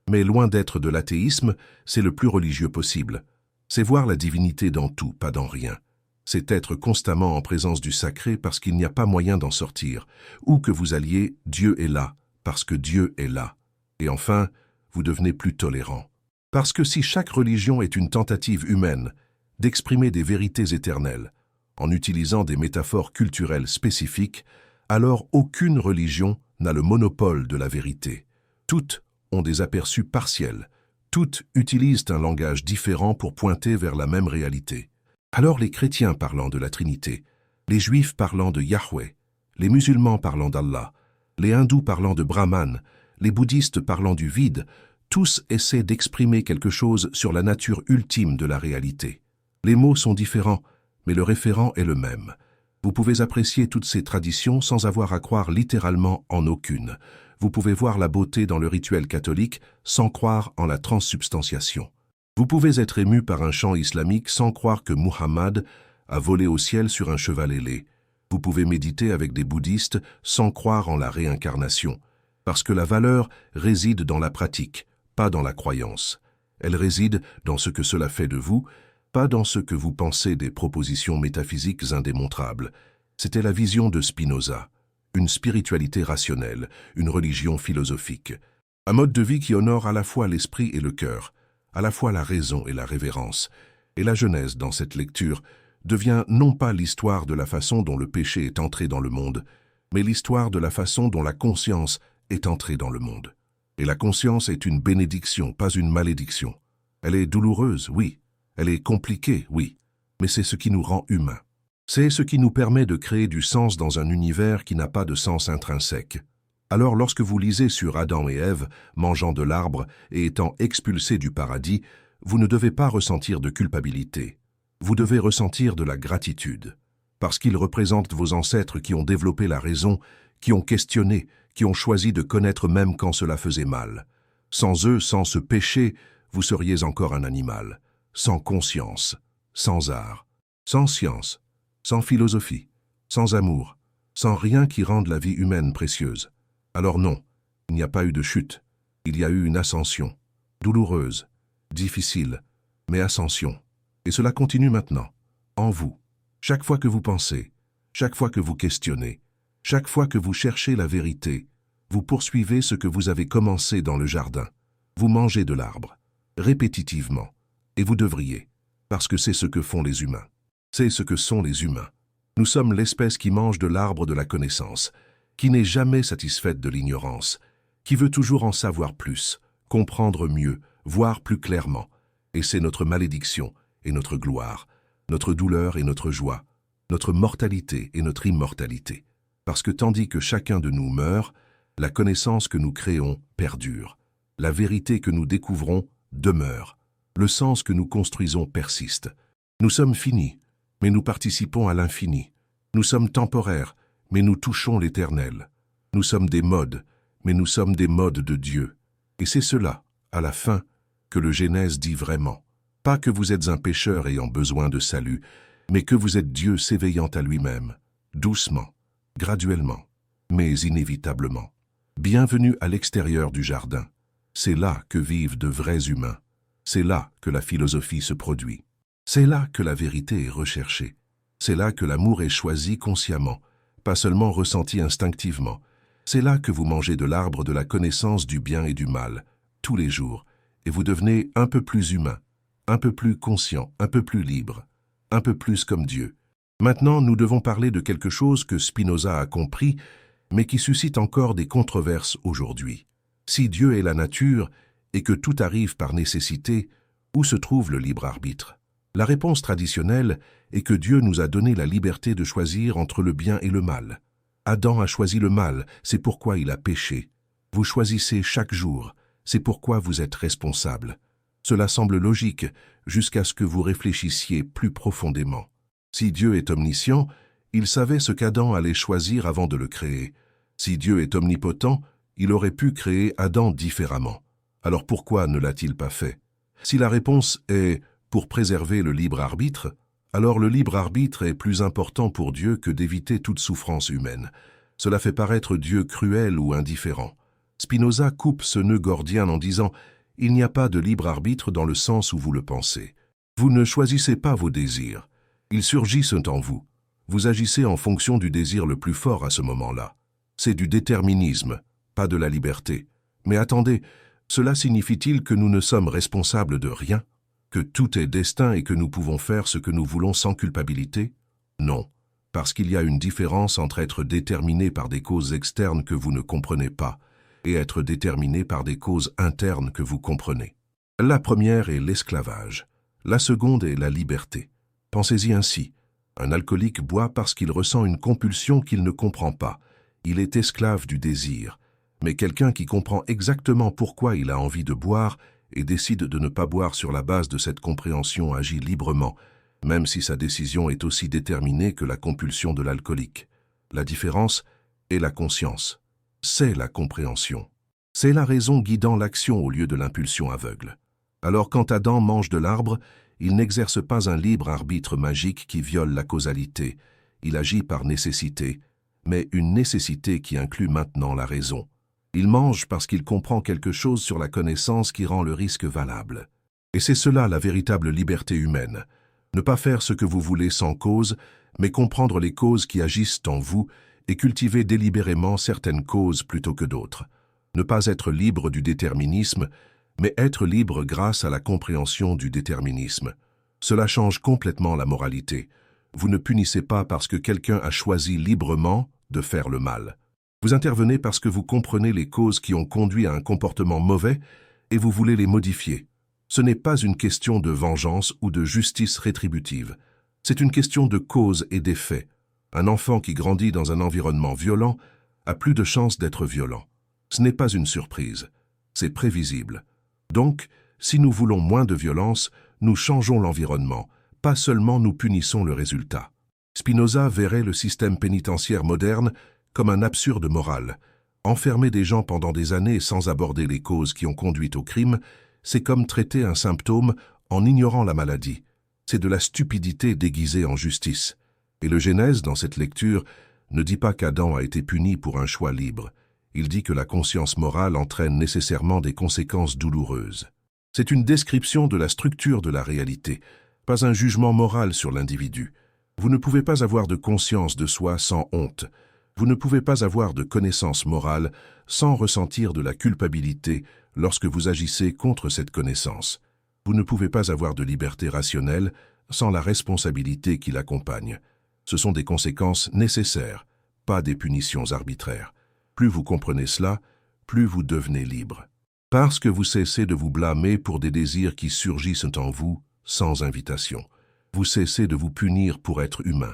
Mais loin d'être de l'athéisme, c'est le plus religieux possible. C'est voir la divinité dans tout, pas dans rien. C'est être constamment en présence du sacré parce qu'il n'y a pas moyen d'en sortir. Où que vous alliez, Dieu est là, parce que Dieu est là. Et enfin, vous devenez plus tolérant. Parce que si chaque religion est une tentative humaine d'exprimer des vérités éternelles, en utilisant des métaphores culturelles spécifiques, alors aucune religion n'a le monopole de la vérité. Toutes ont des aperçus partiels. Toutes utilisent un langage différent pour pointer vers la même réalité. Alors les chrétiens parlant de la Trinité, les juifs parlant de Yahweh, les musulmans parlant d'Allah, les hindous parlant de Brahman, les bouddhistes parlant du vide, tous essaient d'exprimer quelque chose sur la nature ultime de la réalité. Les mots sont différents, mais le référent est le même. Vous pouvez apprécier toutes ces traditions sans avoir à croire littéralement en aucune. Vous pouvez voir la beauté dans le rituel catholique sans croire en la transsubstantiation. Vous pouvez être ému par un chant islamique sans croire que Muhammad a volé au ciel sur un cheval ailé. Vous pouvez méditer avec des bouddhistes sans croire en la réincarnation, parce que la valeur réside dans la pratique, pas dans la croyance. Elle réside dans ce que cela fait de vous, pas dans ce que vous pensez des propositions métaphysiques indémontrables. C'était la vision de Spinoza, une spiritualité rationnelle, une religion philosophique, un mode de vie qui honore à la fois l'esprit et le cœur, à la fois la raison et la révérence. Et la Genèse, dans cette lecture, devient non pas l'histoire de la façon dont le péché est entré dans le monde, mais l'histoire de la façon dont la conscience est entrée dans le monde. Et la conscience est une bénédiction, pas une malédiction. Elle est douloureuse, oui. Elle est compliquée, oui. Mais c'est ce qui nous rend humains. C'est ce qui nous permet de créer du sens dans un univers qui n'a pas de sens intrinsèque. Alors lorsque vous lisez sur Adam et Ève mangeant de l'arbre et étant expulsés du paradis, vous ne devez pas ressentir de culpabilité. Vous devez ressentir de la gratitude, parce qu'ils représentent vos ancêtres qui ont développé la raison, qui ont questionné, qui ont choisi de connaître même quand cela faisait mal. Sans eux, sans ce péché, vous seriez encore un animal, sans conscience, sans art, sans science, sans philosophie, sans amour, sans rien qui rende la vie humaine précieuse. Alors non, il n'y a pas eu de chute, il y a eu une ascension, douloureuse, difficile, mais ascension. Et cela continue maintenant, en vous. Chaque fois que vous pensez, chaque fois que vous questionnez, chaque fois que vous cherchez la vérité, vous poursuivez ce que vous avez commencé dans le jardin. Vous mangez de l'arbre, répétitivement, et vous devriez, parce que c'est ce que font les humains. C'est ce que sont les humains. Nous sommes l'espèce qui mange de l'arbre de la connaissance, qui n'est jamais satisfaite de l'ignorance, qui veut toujours en savoir plus, comprendre mieux, voir plus clairement. Et c'est notre malédiction et notre gloire, notre douleur et notre joie, notre mortalité et notre immortalité. Parce que tandis que chacun de nous meurt, la connaissance que nous créons perdure, la vérité que nous découvrons demeure, le sens que nous construisons persiste. Nous sommes finis, mais nous participons à l'infini. Nous sommes temporaires, mais nous touchons l'éternel. Nous sommes des modes, mais nous sommes des modes de Dieu. Et c'est cela, à la fin, que le Genèse dit vraiment. Pas que vous êtes un pécheur ayant besoin de salut, mais que vous êtes Dieu s'éveillant à lui-même, doucement, graduellement, mais inévitablement. Bienvenue à l'extérieur du jardin. C'est là que vivent de vrais humains. C'est là que la philosophie se produit. C'est là que la vérité est recherchée. C'est là que l'amour est choisi consciemment, pas seulement ressenti instinctivement. C'est là que vous mangez de l'arbre de la connaissance du bien et du mal, tous les jours, et vous devenez un peu plus humain, un peu plus conscient, un peu plus libre, un peu plus comme Dieu. Maintenant, nous devons parler de quelque chose que Spinoza a compris, mais qui suscite encore des controverses aujourd'hui. Si Dieu est la nature, et que tout arrive par nécessité, où se trouve le libre arbitre? La réponse traditionnelle est que Dieu nous a donné la liberté de choisir entre le bien et le mal. Adam a choisi le mal, c'est pourquoi il a péché. Vous choisissez chaque jour, c'est pourquoi vous êtes responsable. Cela semble logique, jusqu'à ce que vous réfléchissiez plus profondément. Si Dieu est omniscient, il savait ce qu'Adam allait choisir avant de le créer. Si Dieu est omnipotent, il aurait pu créer Adam différemment. Alors pourquoi ne l'a-t-il pas fait? Si la réponse est « pour préserver le libre arbitre », alors le libre arbitre est plus important pour Dieu que d'éviter toute souffrance humaine. Cela fait paraître Dieu cruel ou indifférent. Spinoza coupe ce nœud gordien en disant « Il n'y a pas de libre arbitre dans le sens où vous le pensez. Vous ne choisissez pas vos désirs. Ils surgissent en vous. Vous agissez en fonction du désir le plus fort à ce moment-là. C'est du déterminisme, pas de la liberté. Mais attendez, cela signifie-t-il que nous ne sommes responsables de rien? Que tout est destin et que nous pouvons faire ce que nous voulons sans culpabilité? Non, parce qu'il y a une différence entre être déterminé par des causes externes que vous ne comprenez pas et être déterminé par des causes internes que vous comprenez. La première est l'esclavage, la seconde est la liberté. Pensez-y ainsi. Un alcoolique boit parce qu'il ressent une compulsion qu'il ne comprend pas. Il est esclave du désir. Mais quelqu'un qui comprend exactement pourquoi il a envie de boire et décide de ne pas boire sur la base de cette compréhension agit librement, même si sa décision est aussi déterminée que la compulsion de l'alcoolique. La différence est la conscience. C'est la compréhension. C'est la raison guidant l'action au lieu de l'impulsion aveugle. Alors quand Adam mange de l'arbre, il n'exerce pas un libre arbitre magique qui viole la causalité. Il agit par nécessité, mais une nécessité qui inclut maintenant la raison. Il mange parce qu'il comprend quelque chose sur la connaissance qui rend le risque valable. Et c'est cela la véritable liberté humaine. Ne pas faire ce que vous voulez sans cause, mais comprendre les causes qui agissent en vous et cultiver délibérément certaines causes plutôt que d'autres. Ne pas être libre du déterminisme, mais être libre grâce à la compréhension du déterminisme. Cela change complètement la moralité. Vous ne punissez pas parce que quelqu'un a choisi librement de faire le mal. Vous intervenez parce que vous comprenez les causes qui ont conduit à un comportement mauvais et vous voulez les modifier. Ce n'est pas une question de vengeance ou de justice rétributive. C'est une question de cause et d'effet. Un enfant qui grandit dans un environnement violent a plus de chances d'être violent. Ce n'est pas une surprise. C'est prévisible. Donc, si nous voulons moins de violence, nous changeons l'environnement, pas seulement nous punissons le résultat. Spinoza verrait le système pénitentiaire moderne comme un absurde moral. Enfermer des gens pendant des années sans aborder les causes qui ont conduit au crime, c'est comme traiter un symptôme en ignorant la maladie. C'est de la stupidité déguisée en justice. Et le Genèse, dans cette lecture, ne dit pas qu'Adam a été puni pour un choix libre. Il dit que la conscience morale entraîne nécessairement des conséquences douloureuses. C'est une description de la structure de la réalité, pas un jugement moral sur l'individu. Vous ne pouvez pas avoir de conscience de soi sans honte. Vous ne pouvez pas avoir de connaissance morale sans ressentir de la culpabilité lorsque vous agissez contre cette connaissance. Vous ne pouvez pas avoir de liberté rationnelle sans la responsabilité qui l'accompagne. Ce sont des conséquences nécessaires, pas des punitions arbitraires. Plus vous comprenez cela, plus vous devenez libre. Parce que vous cessez de vous blâmer pour des désirs qui surgissent en vous sans invitation. Vous cessez de vous punir pour être humain.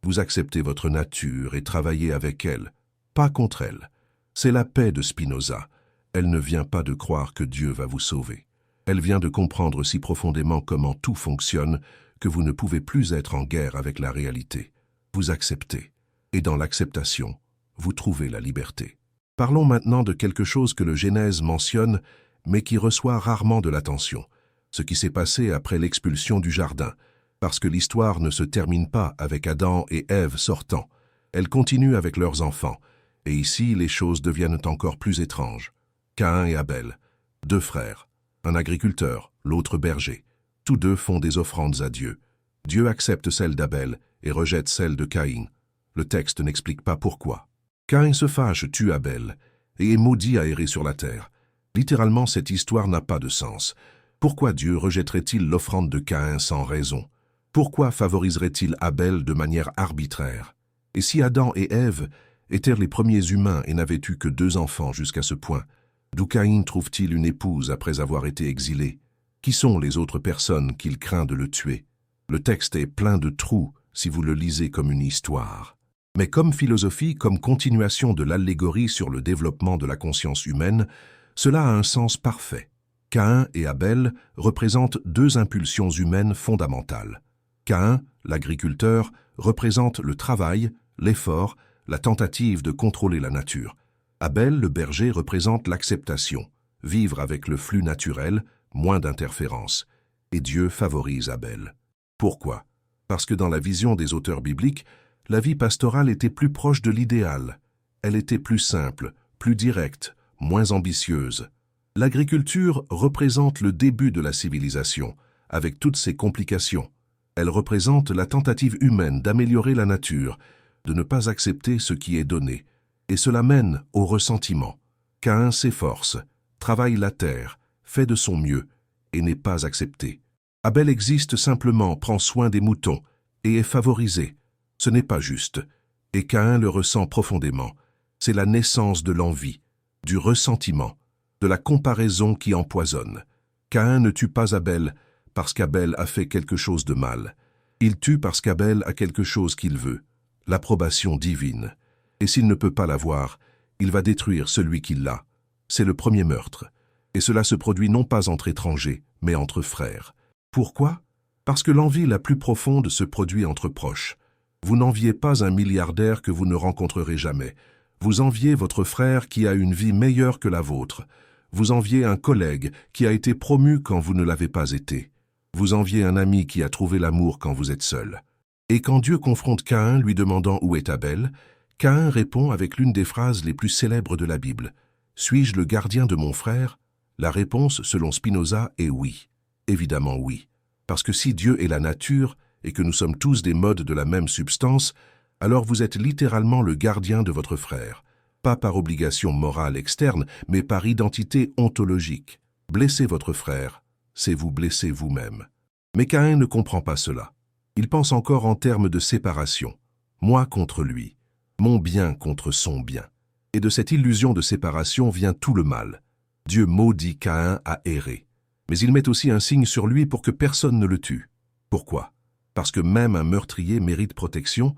Vous acceptez votre nature et travaillez avec elle, pas contre elle. C'est la paix de Spinoza. Elle ne vient pas de croire que Dieu va vous sauver. Elle vient de comprendre si profondément comment tout fonctionne que vous ne pouvez plus être en guerre avec la réalité. Vous acceptez. Et dans l'acceptation, vous trouvez la liberté. Parlons maintenant de quelque chose que le Genèse mentionne, mais qui reçoit rarement de l'attention. Ce qui s'est passé après l'expulsion du jardin. Parce que l'histoire ne se termine pas avec Adam et Ève sortant. Elle continue avec leurs enfants. Et ici, les choses deviennent encore plus étranges. Caïn et Abel, deux frères, un agriculteur, l'autre berger. Tous deux font des offrandes à Dieu. Dieu accepte celle d'Abel et rejette celle de Caïn. Le texte n'explique pas pourquoi. Caïn se fâche, tue Abel, et est maudit à errer sur la terre. Littéralement, cette histoire n'a pas de sens. Pourquoi Dieu rejetterait-il l'offrande de Caïn sans raison? Pourquoi favoriserait-il Abel de manière arbitraire? Et si Adam et Ève étaient les premiers humains et n'avaient eu que 2 enfants jusqu'à ce point, d'où Caïn trouve-t-il une épouse après avoir été exilé? Qui sont les autres personnes qu'il craint de le tuer? Le texte est plein de trous si vous le lisez comme une histoire. Mais comme philosophie, comme continuation de l'allégorie sur le développement de la conscience humaine, cela a un sens parfait. Caïn et Abel représentent 2 impulsions humaines fondamentales. Caïn, l'agriculteur, représente le travail, l'effort, la tentative de contrôler la nature. Abel, le berger, représente l'acceptation, vivre avec le flux naturel, moins d'interférences. Et Dieu favorise Abel. Pourquoi? Parce que dans la vision des auteurs bibliques, la vie pastorale était plus proche de l'idéal. Elle était plus simple, plus directe, moins ambitieuse. L'agriculture représente le début de la civilisation, avec toutes ses complications. Elle représente la tentative humaine d'améliorer la nature, de ne pas accepter ce qui est donné. Et cela mène au ressentiment. Caïn s'efforce, travaille la terre, fait de son mieux, et n'est pas accepté. Abel existe simplement, prend soin des moutons, et est favorisé. Ce n'est pas juste. Et Caïn le ressent profondément. C'est la naissance de l'envie, du ressentiment, de la comparaison qui empoisonne. Caïn ne tue pas Abel parce qu'Abel a fait quelque chose de mal. Il tue parce qu'Abel a quelque chose qu'il veut, l'approbation divine. Et s'il ne peut pas l'avoir, il va détruire celui qui l'a. C'est le premier meurtre. Et cela se produit non pas entre étrangers, mais entre frères. Pourquoi? Parce que l'envie la plus profonde se produit entre proches. Vous n'enviez pas un milliardaire que vous ne rencontrerez jamais. Vous enviez votre frère qui a une vie meilleure que la vôtre. Vous enviez un collègue qui a été promu quand vous ne l'avez pas été. Vous enviez un ami qui a trouvé l'amour quand vous êtes seul. Et quand Dieu confronte Caïn lui demandant où est Abel, Caïn répond avec l'une des phrases les plus célèbres de la Bible. « Suis-je le gardien de mon frère ?» La réponse, selon Spinoza, est oui. Évidemment oui. Parce que si Dieu est la nature et que nous sommes tous des modes de la même substance, alors vous êtes littéralement le gardien de votre frère. Pas par obligation morale externe, mais par identité ontologique. Blesser votre frère, c'est vous blesser vous-même. Mais Caïn ne comprend pas cela. Il pense encore en termes de séparation. Moi contre lui. Mon bien contre son bien. Et de cette illusion de séparation vient tout le mal. Dieu maudit Caïn à errer. Mais il met aussi un signe sur lui pour que personne ne le tue. Pourquoi? Parce que même un meurtrier mérite protection,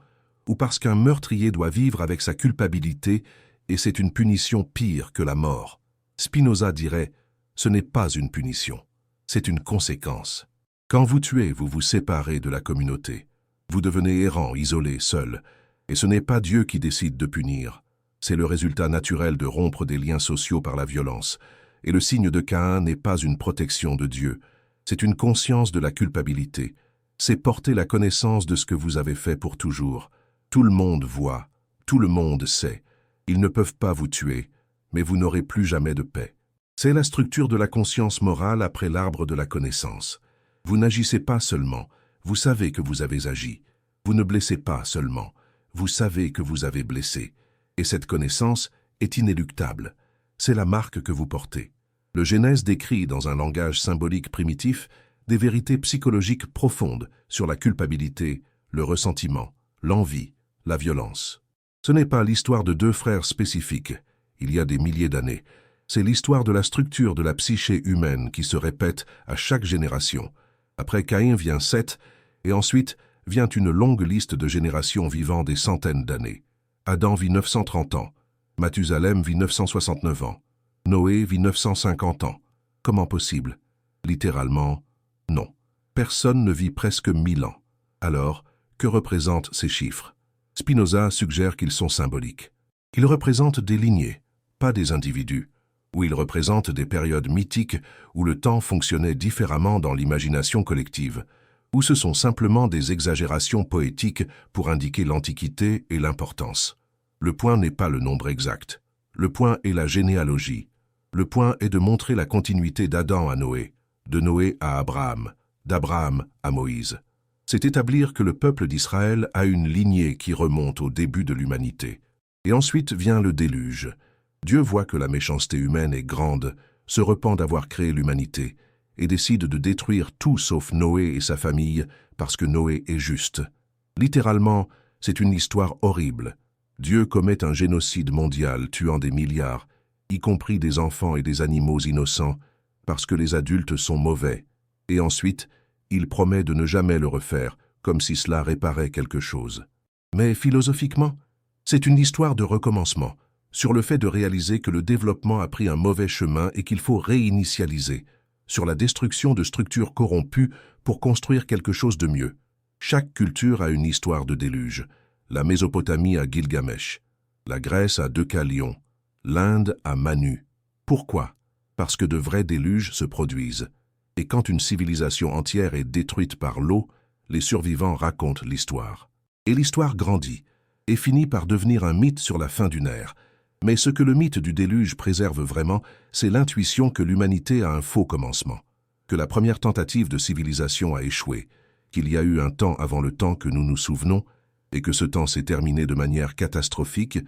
ou parce qu'un meurtrier doit vivre avec sa culpabilité, et c'est une punition pire que la mort. Spinoza dirait, ce n'est pas une punition, c'est une conséquence. Quand vous tuez, vous vous séparez de la communauté. Vous devenez errant, isolé, seul. Et ce n'est pas Dieu qui décide de punir. C'est le résultat naturel de rompre des liens sociaux par la violence. Et le signe de Caïn n'est pas une protection de Dieu. C'est une conscience de la culpabilité. C'est porter la connaissance de ce que vous avez fait pour toujours. Tout le monde voit, tout le monde sait. Ils ne peuvent pas vous tuer, mais vous n'aurez plus jamais de paix. C'est la structure de la conscience morale après l'arbre de la connaissance. Vous n'agissez pas seulement, vous savez que vous avez agi. Vous ne blessez pas seulement, vous savez que vous avez blessé. Et cette connaissance est inéluctable. C'est la marque que vous portez. Le Genèse décrit dans un langage symbolique primitif des vérités psychologiques profondes sur la culpabilité, le ressentiment, l'envie, la violence. Ce n'est pas l'histoire de deux frères spécifiques, il y a des milliers d'années. C'est l'histoire de la structure de la psyché humaine qui se répète à chaque génération. Après Caïn vient Seth, et ensuite vient une longue liste de générations vivant des centaines d'années. Adam vit 930 ans, Mathusalem vit 969 ans, Noé vit 950 ans. Comment possible? Littéralement, non. Personne ne vit presque 1000 ans. Alors, que représentent ces chiffres? Spinoza suggère qu'ils sont symboliques. Ils représentent des lignées, pas des individus, ou ils représentent des périodes mythiques où le temps fonctionnait différemment dans l'imagination collective, ou ce sont simplement des exagérations poétiques pour indiquer l'antiquité et l'importance. Le point n'est pas le nombre exact. Le point est la généalogie. Le point est de montrer la continuité d'Adam à Noé, de Noé à Abraham, d'Abraham à Moïse. C'est établir que le peuple d'Israël a une lignée qui remonte au début de l'humanité. Et ensuite vient le déluge. Dieu voit que la méchanceté humaine est grande, se repent d'avoir créé l'humanité, et décide de détruire tout sauf Noé et sa famille, parce que Noé est juste. Littéralement, c'est une histoire horrible. Dieu commet un génocide mondial tuant des milliards, y compris des enfants et des animaux innocents, parce que les adultes sont mauvais. Et ensuite, il promet de ne jamais le refaire, comme si cela réparait quelque chose. Mais philosophiquement, c'est une histoire de recommencement, sur le fait de réaliser que le développement a pris un mauvais chemin et qu'il faut réinitialiser, sur la destruction de structures corrompues pour construire quelque chose de mieux. Chaque culture a une histoire de déluge. La Mésopotamie a Gilgamesh, la Grèce a Deucalion, l'Inde a Manu. Pourquoi? Parce que de vrais déluges se produisent. Et quand une civilisation entière est détruite par l'eau, les survivants racontent l'histoire. Et l'histoire grandit, et finit par devenir un mythe sur la fin d'une ère. Mais ce que le mythe du déluge préserve vraiment, c'est l'intuition que l'humanité a un faux commencement, que la première tentative de civilisation a échoué, qu'il y a eu un temps avant le temps que nous nous souvenons, et que ce temps s'est terminé de manière catastrophique,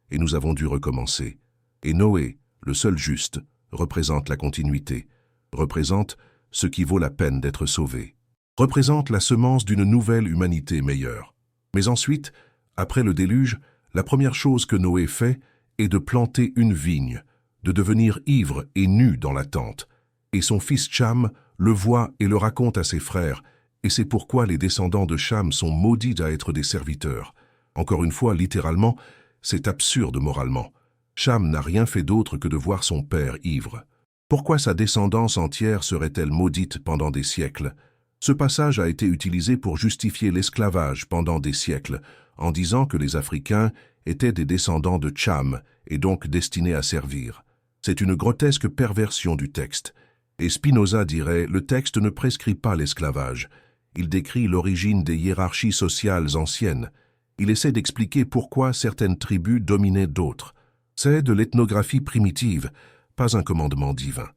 et nous avons dû recommencer. Et Noé, le seul juste, représente la continuité, représente ce qui vaut la peine d'être sauvé, représente la semence d'une nouvelle humanité meilleure. Mais ensuite, après le déluge, la première chose que Noé fait est de planter une vigne, de devenir ivre et nu dans la tente. Et son fils Cham le voit et le raconte à ses frères, et c'est pourquoi les descendants de Cham sont maudits à être des serviteurs. Encore une fois, littéralement, c'est absurde moralement. Cham n'a rien fait d'autre que de voir son père ivre. Pourquoi sa descendance entière serait-elle maudite pendant des siècles? Ce passage a été utilisé pour justifier l'esclavage pendant des siècles, en disant que les Africains étaient des descendants de Cham et donc destinés à servir. C'est une grotesque perversion du texte. Et Spinoza dirait « le texte ne prescrit pas l'esclavage ». Il décrit l'origine des hiérarchies sociales anciennes. Il essaie d'expliquer pourquoi certaines tribus dominaient d'autres. C'est de l'ethnographie primitive, pas un commandement divin.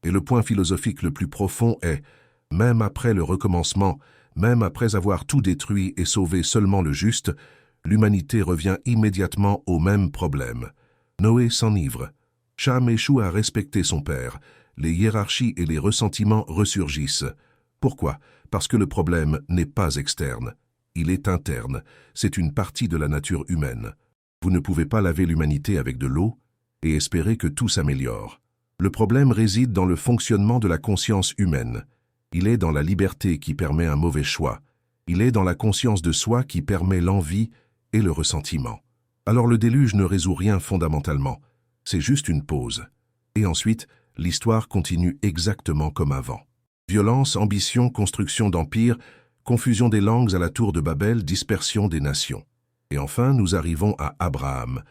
Et le point philosophique le plus profond est, même après le recommencement, même après avoir tout détruit et sauvé seulement le juste, l'humanité revient immédiatement au même problème. Noé s'enivre. Cham échoue à respecter son père. Les hiérarchies et les ressentiments ressurgissent. Pourquoi? Parce que le problème n'est pas externe. Il est interne. C'est une partie de la nature humaine. Vous ne pouvez pas laver l'humanité avec de l'eau et espérer que tout s'améliore. Le problème réside dans le fonctionnement de la conscience humaine. Il est dans la liberté qui permet un mauvais choix. Il est dans la conscience de soi qui permet l'envie et le ressentiment. Alors le déluge ne résout rien fondamentalement. C'est juste une pause. Et ensuite, l'histoire continue exactement comme avant. Violence, ambition, construction d'empire, confusion des langues à la tour de Babel, dispersion des nations. Et enfin, nous arrivons à Abraham,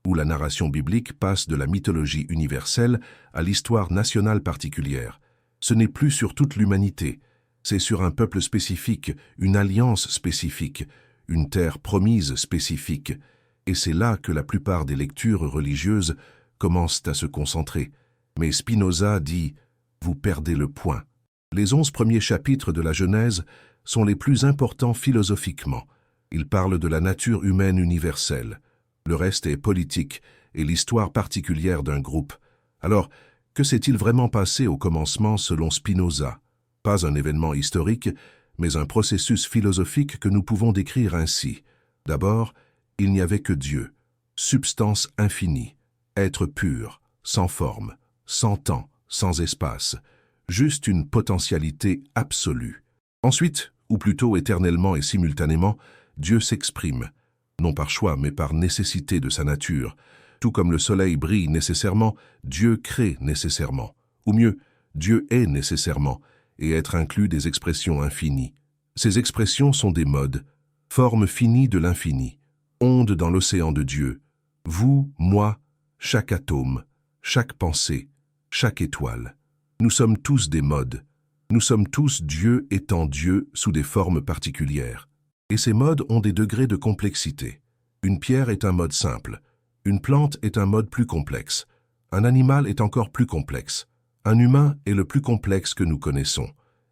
où la narration biblique passe de la mythologie universelle à l'histoire nationale particulière. Ce n'est plus sur toute l'humanité, c'est sur un peuple spécifique, une alliance spécifique, une terre promise spécifique. Et c'est là que la plupart des lectures religieuses commencent à se concentrer. Mais Spinoza dit « Vous perdez le point ». Les 11 premiers chapitres de la Genèse sont les plus importants philosophiquement. Ils parlent de la nature humaine universelle. Le reste est politique et l'histoire particulière d'un groupe. Alors, que s'est-il vraiment passé au commencement selon Spinoza? Pas un événement historique, mais un processus philosophique que nous pouvons décrire ainsi. D'abord, il n'y avait que Dieu, substance infinie, être pur, sans forme, sans temps, sans espace, juste une potentialité absolue. Ensuite, ou plutôt éternellement et simultanément, Dieu s'exprime, non par choix mais par nécessité de sa nature. Tout comme le soleil brille nécessairement, Dieu crée nécessairement. Ou mieux, Dieu est nécessairement, et être inclus des expressions infinies. Ces expressions sont des modes, formes finies de l'infini, ondes dans l'océan de Dieu. Vous, moi, chaque atome, chaque pensée, chaque étoile. Nous sommes tous des modes. Nous sommes tous Dieu étant Dieu sous des formes particulières. Et ces modes ont des degrés de complexité. Une pierre est un mode simple. Une plante est un mode plus complexe. Un animal est encore plus complexe. Un humain est le plus complexe que nous connaissons.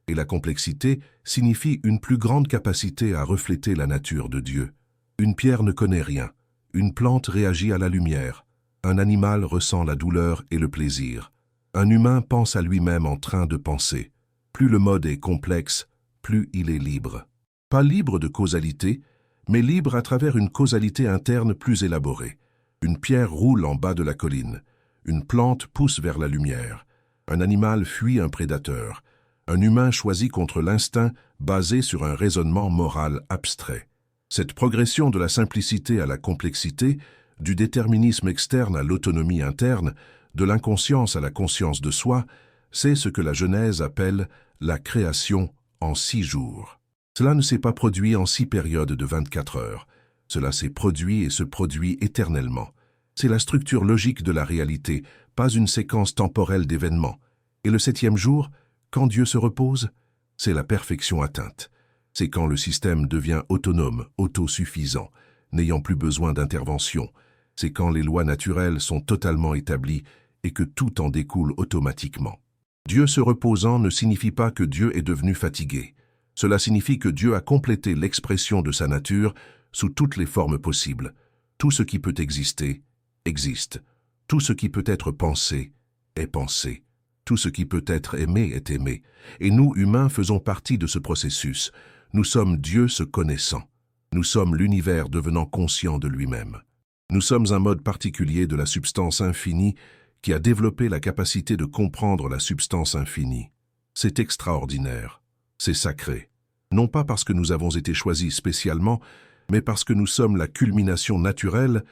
Et la complexité signifie une plus grande capacité à refléter la nature de Dieu. Une pierre ne connaît rien. Une plante réagit à la lumière. Un animal ressent la douleur et le plaisir. Un humain pense à lui-même en train de penser. Plus le mode est complexe, plus il est libre. Pas libre de causalité, mais libre à travers une causalité interne plus élaborée. Une pierre roule en bas de la colline. Une plante pousse vers la lumière. Un animal fuit un prédateur. Un humain choisit contre l'instinct basé sur un raisonnement moral abstrait. Cette progression de la simplicité à la complexité, du déterminisme externe à l'autonomie interne, de l'inconscience à la conscience de soi, c'est ce que la Genèse appelle la création en 6 jours. Cela ne s'est pas produit en 6 périodes de 24 heures. Cela s'est produit et se produit éternellement. C'est la structure logique de la réalité, pas une séquence temporelle d'événements. Et le 7e jour, quand Dieu se repose, c'est la perfection atteinte. C'est quand le système devient autonome, autosuffisant, n'ayant plus besoin d'intervention. C'est quand les lois naturelles sont totalement établies et que tout en découle automatiquement. Dieu se reposant ne signifie pas que Dieu est devenu fatigué. Cela signifie que Dieu a complété l'expression de sa nature sous toutes les formes possibles. Tout ce qui peut exister, existe. Tout ce qui peut être pensé, est pensé. Tout ce qui peut être aimé est aimé. Et nous, humains, faisons partie de ce processus. Nous sommes Dieu se connaissant. Nous sommes l'univers devenant conscient de lui-même. Nous sommes un mode particulier de la substance infinie qui a développé la capacité de comprendre la substance infinie. C'est extraordinaire. C'est sacré. Non pas parce que nous avons été choisis spécialement, mais parce que nous sommes la culmination naturelle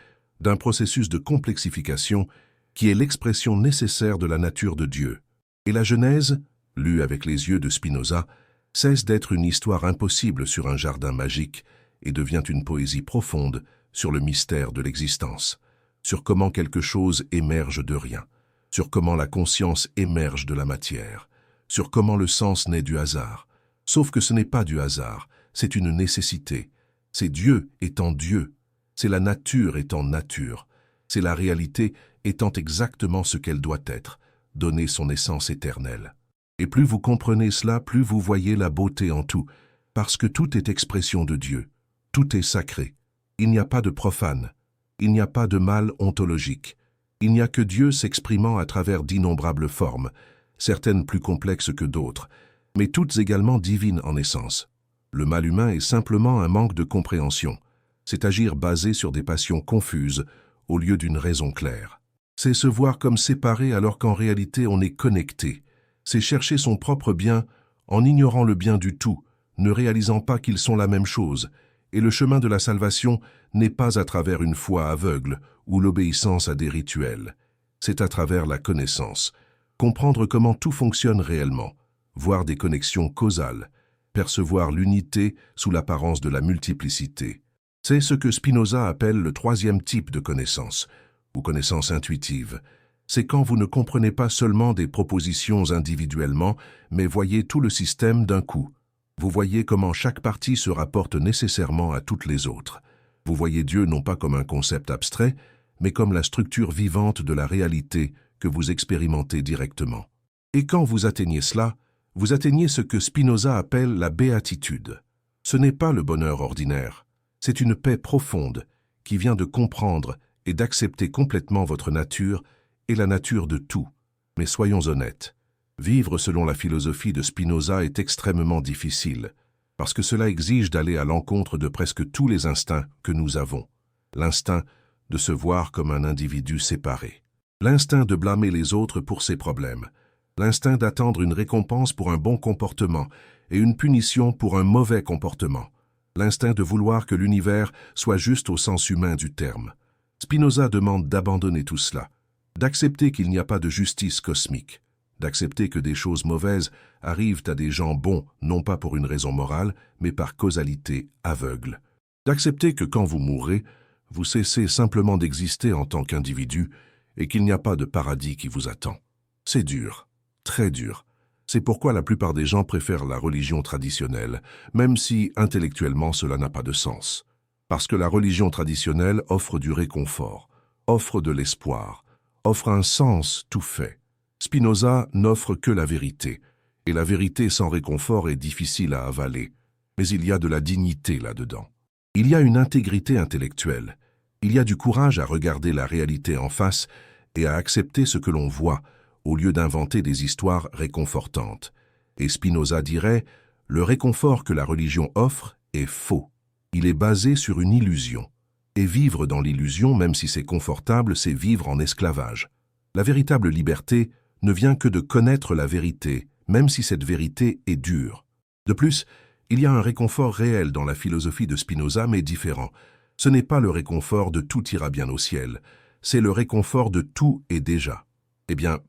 d'un processus de complexification qui est l'expression nécessaire de la nature de Dieu. Et la Genèse, lue avec les yeux de Spinoza, cesse d'être une histoire impossible sur un jardin magique et devient une poésie profonde sur le mystère de l'existence, sur comment quelque chose émerge de rien, sur comment la conscience émerge de la matière, sur comment le sens naît du hasard, Sauf que ce n'est pas du hasard, c'est une nécessité. C'est Dieu étant Dieu. C'est la nature étant nature. C'est la réalité étant exactement ce qu'elle doit être, donner son essence éternelle. Et plus vous comprenez cela, plus vous voyez la beauté en tout, parce que tout est expression de Dieu. Tout est sacré. Il n'y a pas de profane. Il n'y a pas de mal ontologique. Il n'y a que Dieu s'exprimant à travers d'innombrables formes, certaines plus complexes que d'autres, mais toutes également divines en essence. Le mal humain est simplement un manque de compréhension. C'est agir basé sur des passions confuses au lieu d'une raison claire. C'est se voir comme séparé alors qu'en réalité on est connecté. C'est chercher son propre bien en ignorant le bien du tout, ne réalisant pas qu'ils sont la même chose. Et le chemin de la salvation n'est pas à travers une foi aveugle ou l'obéissance à des rituels. C'est à travers la connaissance. Comprendre comment tout fonctionne réellement, voir des connexions causales, percevoir l'unité sous l'apparence de la multiplicité. C'est ce que Spinoza appelle le troisième type de connaissance, ou connaissance intuitive. C'est quand vous ne comprenez pas seulement des propositions individuellement, mais voyez tout le système d'un coup. Vous voyez comment chaque partie se rapporte nécessairement à toutes les autres. Vous voyez Dieu non pas comme un concept abstrait, mais comme la structure vivante de la réalité que vous expérimentez directement. Et quand vous atteignez cela, vous atteignez ce que Spinoza appelle la béatitude. Ce n'est pas le bonheur ordinaire, c'est une paix profonde qui vient de comprendre et d'accepter complètement votre nature et la nature de tout. Mais soyons honnêtes, vivre selon la philosophie de Spinoza est extrêmement difficile, parce que cela exige d'aller à l'encontre de presque tous les instincts que nous avons. L'instinct de se voir comme un individu séparé. L'instinct de blâmer les autres pour ses problèmes. L'instinct d'attendre une récompense pour un bon comportement et une punition pour un mauvais comportement. L'instinct de vouloir que l'univers soit juste au sens humain du terme. Spinoza demande d'abandonner tout cela, d'accepter qu'il n'y a pas de justice cosmique, d'accepter que des choses mauvaises arrivent à des gens bons, non pas pour une raison morale, mais par causalité aveugle. D'accepter que quand vous mourrez, vous cessez simplement d'exister en tant qu'individu et qu'il n'y a pas de paradis qui vous attend. C'est dur, très dur. C'est pourquoi la plupart des gens préfèrent la religion traditionnelle, même si intellectuellement cela n'a pas de sens. Parce que la religion traditionnelle offre du réconfort, offre de l'espoir, offre un sens tout fait. Spinoza n'offre que la vérité, et la vérité sans réconfort est difficile à avaler, mais il y a de la dignité là-dedans. Il y a une intégrité intellectuelle, il y a du courage à regarder la réalité en face et à accepter ce que l'on voit, au lieu d'inventer des histoires réconfortantes. Et Spinoza dirait, le réconfort que la religion offre est faux. Il est basé sur une illusion. Et vivre dans l'illusion, même si c'est confortable, c'est vivre en esclavage. La véritable liberté ne vient que de connaître la vérité, même si cette vérité est dure. De plus, il y a un réconfort réel dans la philosophie de Spinoza, mais différent. Ce n'est pas le réconfort de tout ira bien au ciel, c'est le réconfort de tout est déjà. Eh bien,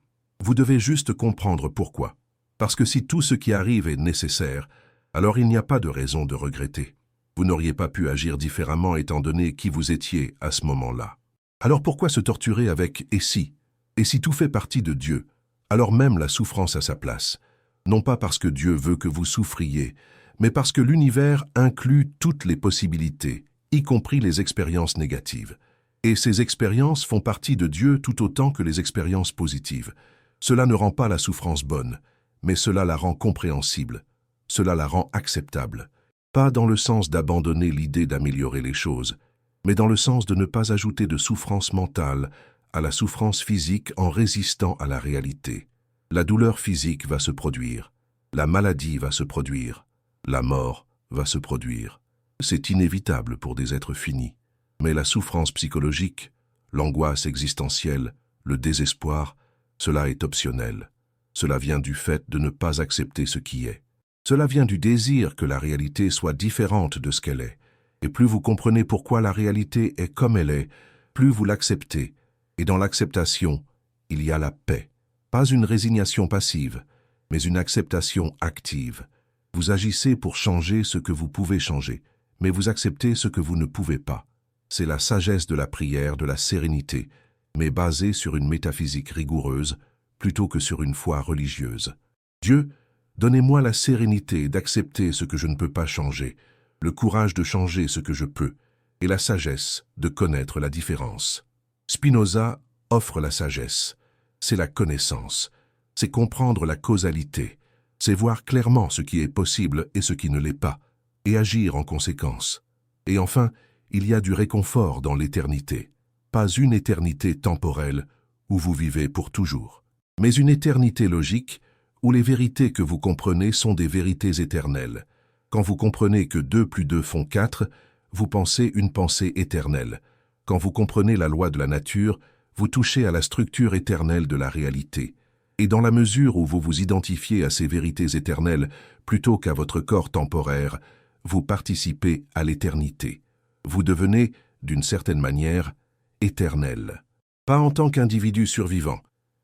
vous devez juste comprendre pourquoi. Parce que si tout ce qui arrive est nécessaire, alors il n'y a pas de raison de regretter. Vous n'auriez pas pu agir différemment étant donné qui vous étiez à ce moment-là. Alors pourquoi se torturer avec « et si » ? Et si tout fait partie de Dieu, alors même la souffrance a sa place. Non pas parce que Dieu veut que vous souffriez, mais parce que l'univers inclut toutes les possibilités, y compris les expériences négatives. Et ces expériences font partie de Dieu tout autant que les expériences positives. Cela ne rend pas la souffrance bonne, mais cela la rend compréhensible. Cela la rend acceptable. Pas dans le sens d'abandonner l'idée d'améliorer les choses, mais dans le sens de ne pas ajouter de souffrance mentale à la souffrance physique en résistant à la réalité. La douleur physique va se produire, la maladie va se produire, la mort va se produire. C'est inévitable pour des êtres finis. Mais la souffrance psychologique, l'angoisse existentielle, le désespoir, cela est optionnel. Cela vient du fait de ne pas accepter ce qui est. Cela vient du désir que la réalité soit différente de ce qu'elle est. Et plus vous comprenez pourquoi la réalité est comme elle est, plus vous l'acceptez. Et dans l'acceptation, il y a la paix. Pas une résignation passive, mais une acceptation active. Vous agissez pour changer ce que vous pouvez changer, mais vous acceptez ce que vous ne pouvez pas. C'est la sagesse de la prière, de la sérénité, mais basée sur une métaphysique rigoureuse plutôt que sur une foi religieuse. Dieu Donnez-moi la sérénité d'accepter ce que je ne peux pas changer, le courage de changer ce que je peux, et la sagesse de connaître la différence. Spinoza offre la sagesse. C'est la connaissance. C'est comprendre la causalité. C'est voir clairement ce qui est possible et ce qui ne l'est pas, et agir en conséquence. Et enfin, il y a du réconfort dans l'éternité. Pas une éternité temporelle où vous vivez pour toujours, mais une éternité logique où les vérités que vous comprenez sont des vérités éternelles. Quand vous comprenez que 2 plus 2 font 4, vous pensez une pensée éternelle. Quand vous comprenez la loi de la nature, vous touchez à la structure éternelle de la réalité. Et dans la mesure où vous vous identifiez à ces vérités éternelles plutôt qu'à votre corps temporaire, vous participez à l'éternité. Vous devenez, d'une certaine manière, éternel. Pas en tant qu'individu survivant,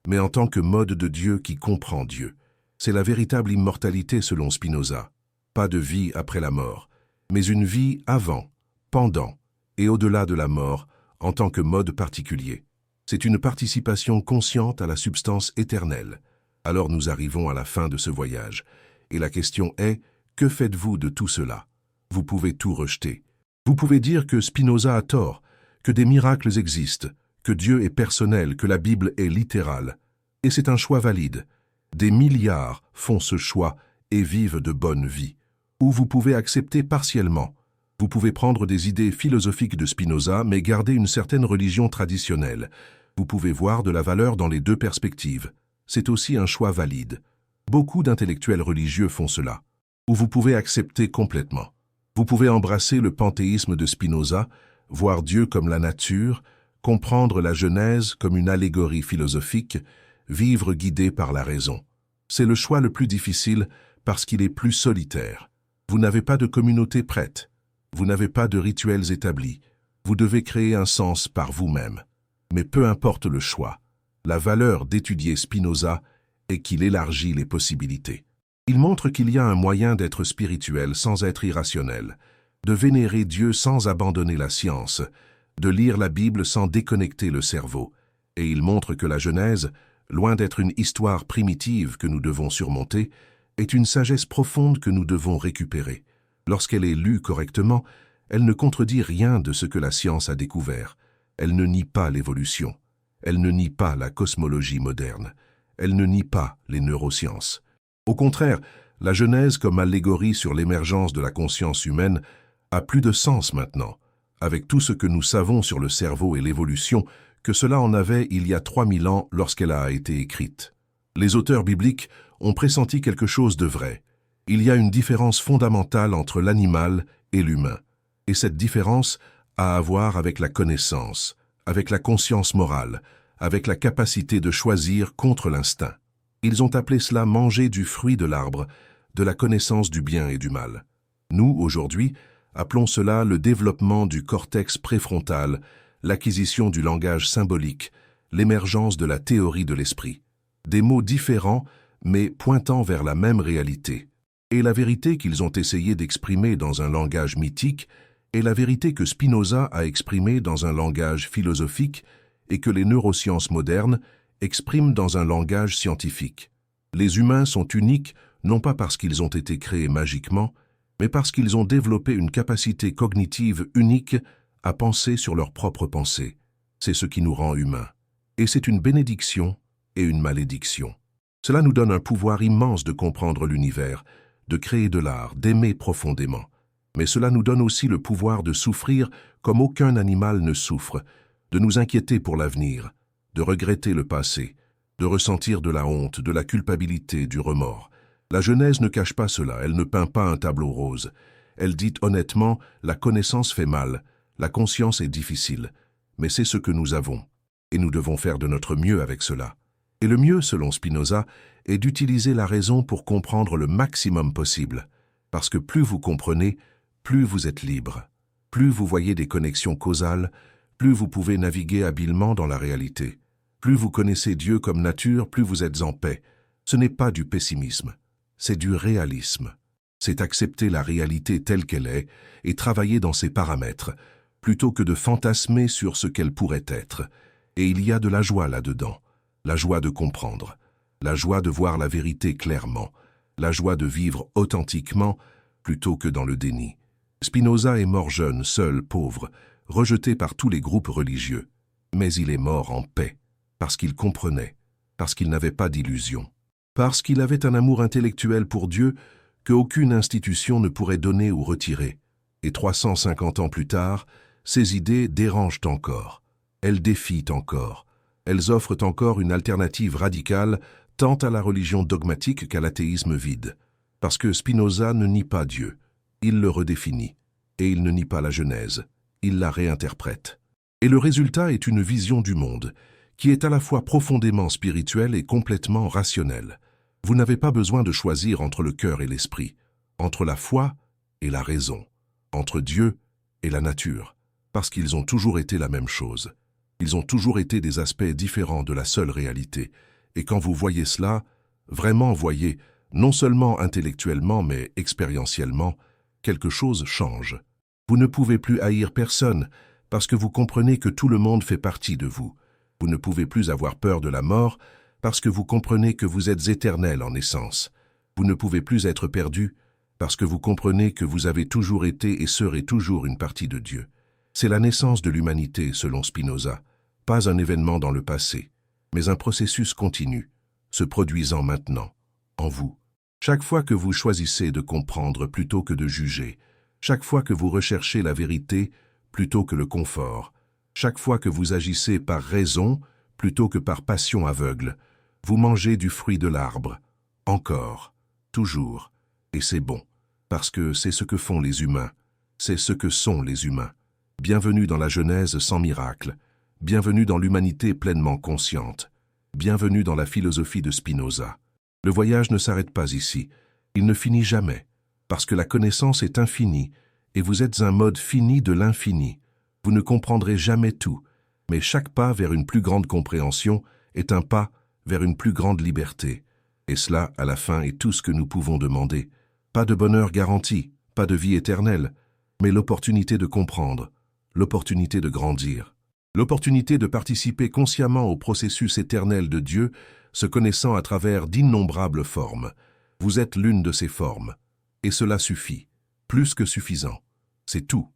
mais en tant que mode de Dieu qui comprend Dieu. C'est la véritable immortalité selon Spinoza. Pas de vie après la mort, mais une vie avant, pendant et au-delà de la mort en tant que mode particulier. C'est une participation consciente à la substance éternelle. Alors nous arrivons à la fin de ce voyage. Et la question est, que faites-vous de tout cela? Vous pouvez tout rejeter. Vous pouvez dire que Spinoza a tort, que des miracles existent, que Dieu est personnel, que la Bible est littérale. Et c'est un choix valide. Des milliards font ce choix et vivent de bonnes vies. Ou vous pouvez accepter partiellement. Vous pouvez prendre des idées philosophiques de Spinoza, mais garder une certaine religion traditionnelle. Vous pouvez voir de la valeur dans les deux perspectives. C'est aussi un choix valide. Beaucoup d'intellectuels religieux font cela. Ou vous pouvez accepter complètement. Vous pouvez embrasser le panthéisme de Spinoza, voir Dieu comme la nature, comprendre la Genèse comme une allégorie philosophique, vivre guidé par la raison. C'est le choix le plus difficile parce qu'il est plus solitaire. Vous n'avez pas de communauté prête. Vous n'avez pas de rituels établis. Vous devez créer un sens par vous-même. Mais peu importe le choix, la valeur d'étudier Spinoza est qu'il élargit les possibilités. Il montre qu'il y a un moyen d'être spirituel sans être irrationnel, de vénérer Dieu sans abandonner la science, de lire la Bible sans déconnecter le cerveau. Et il montre que la Genèse, loin d'être une histoire primitive que nous devons surmonter, est une sagesse profonde que nous devons récupérer. Lorsqu'elle est lue correctement, elle ne contredit rien de ce que la science a découvert. Elle ne nie pas l'évolution. Elle ne nie pas la cosmologie moderne. Elle ne nie pas les neurosciences. Au contraire, la Genèse comme allégorie sur l'émergence de la conscience humaine a plus de sens maintenant, avec tout ce que nous savons sur le cerveau et l'évolution, que cela en avait il y a 3000 ans lorsqu'elle a été écrite. Les auteurs bibliques ont pressenti quelque chose de vrai. Il y a une différence fondamentale entre l'animal et l'humain. Et cette différence a à voir avec la connaissance, avec la conscience morale, avec la capacité de choisir contre l'instinct. Ils ont appelé cela manger du fruit de l'arbre, de la connaissance du bien et du mal. Nous, aujourd'hui, appelons cela le développement du cortex préfrontal, l'acquisition du langage symbolique, l'émergence de la théorie de l'esprit. Des mots différents, mais pointant vers la même réalité. Et la vérité qu'ils ont essayé d'exprimer dans un langage mythique est la vérité que Spinoza a exprimée dans un langage philosophique et que les neurosciences modernes expriment dans un langage scientifique. Les humains sont uniques non pas parce qu'ils ont été créés magiquement, mais parce qu'ils ont développé une capacité cognitive unique à penser sur leur propre pensée. C'est ce qui nous rend humains. Et c'est une bénédiction et une malédiction. Cela nous donne un pouvoir immense de comprendre l'univers, de créer de l'art, d'aimer profondément. Mais cela nous donne aussi le pouvoir de souffrir comme aucun animal ne souffre, de nous inquiéter pour l'avenir, de regretter le passé, de ressentir de la honte, de la culpabilité, du remords. La Genèse ne cache pas cela, elle ne peint pas un tableau rose. Elle dit honnêtement, la connaissance fait mal, la conscience est difficile, mais c'est ce que nous avons, et nous devons faire de notre mieux avec cela. Et le mieux, selon Spinoza, est d'utiliser la raison pour comprendre le maximum possible, parce que plus vous comprenez, plus vous êtes libre. Plus vous voyez des connexions causales, plus vous pouvez naviguer habilement dans la réalité. Plus vous connaissez Dieu comme nature, plus vous êtes en paix. Ce n'est pas du pessimisme, c'est du réalisme. C'est accepter la réalité telle qu'elle est et travailler dans ses paramètres, plutôt que de fantasmer sur ce qu'elle pourrait être. Et il y a de la joie là-dedans, la joie de comprendre, la joie de voir la vérité clairement, la joie de vivre authentiquement plutôt que dans le déni. Spinoza est mort jeune, seul, pauvre, rejeté par tous les groupes religieux. Mais il est mort en paix, parce qu'il comprenait, parce qu'il n'avait pas d'illusions, parce qu'il avait un amour intellectuel pour Dieu qu'aucune institution ne pourrait donner ou retirer. Et 350 ans plus tard, ces idées dérangent encore. Elles défient encore. Elles offrent encore une alternative radicale tant à la religion dogmatique qu'à l'athéisme vide. Parce que Spinoza ne nie pas Dieu. Il le redéfinit. Et il ne nie pas la Genèse. Il la réinterprète. Et le résultat est une vision du monde, qui est à la fois profondément spirituelle et complètement rationnelle. Vous n'avez pas besoin de choisir entre le cœur et l'esprit, entre la foi et la raison, entre Dieu et la nature, parce qu'ils ont toujours été la même chose. Ils ont toujours été des aspects différents de la seule réalité. Et quand vous voyez cela, vraiment voyez, non seulement intellectuellement mais expérientiellement, quelque chose change. Vous ne pouvez plus haïr personne, parce que vous comprenez que tout le monde fait partie de vous. Vous ne pouvez plus avoir peur de la mort, parce que vous comprenez que vous êtes éternel en essence. Vous ne pouvez plus être perdu, parce que vous comprenez que vous avez toujours été et serez toujours une partie de Dieu. C'est la naissance de l'humanité, selon Spinoza, pas un événement dans le passé, mais un processus continu, se produisant maintenant, en vous. Chaque fois que vous choisissez de comprendre plutôt que de juger, chaque fois que vous recherchez la vérité plutôt que le confort, chaque fois que vous agissez par raison plutôt que par passion aveugle, vous mangez du fruit de l'arbre, encore, toujours, et c'est bon, parce que c'est ce que font les humains, c'est ce que sont les humains. Bienvenue dans la Genèse sans miracle, bienvenue dans l'humanité pleinement consciente, bienvenue dans la philosophie de Spinoza. Le voyage ne s'arrête pas ici, il ne finit jamais, parce que la connaissance est infinie, et vous êtes un mode fini de l'infini. Vous ne comprendrez jamais tout, mais chaque pas vers une plus grande compréhension est un pas vers une plus grande liberté. Et cela, à la fin, est tout ce que nous pouvons demander. Pas de bonheur garanti, pas de vie éternelle, mais l'opportunité de comprendre, l'opportunité de grandir, l'opportunité de participer consciemment au processus éternel de Dieu, se connaissant à travers d'innombrables formes. Vous êtes l'une de ces formes, et cela suffit, plus que suffisant. C'est tout.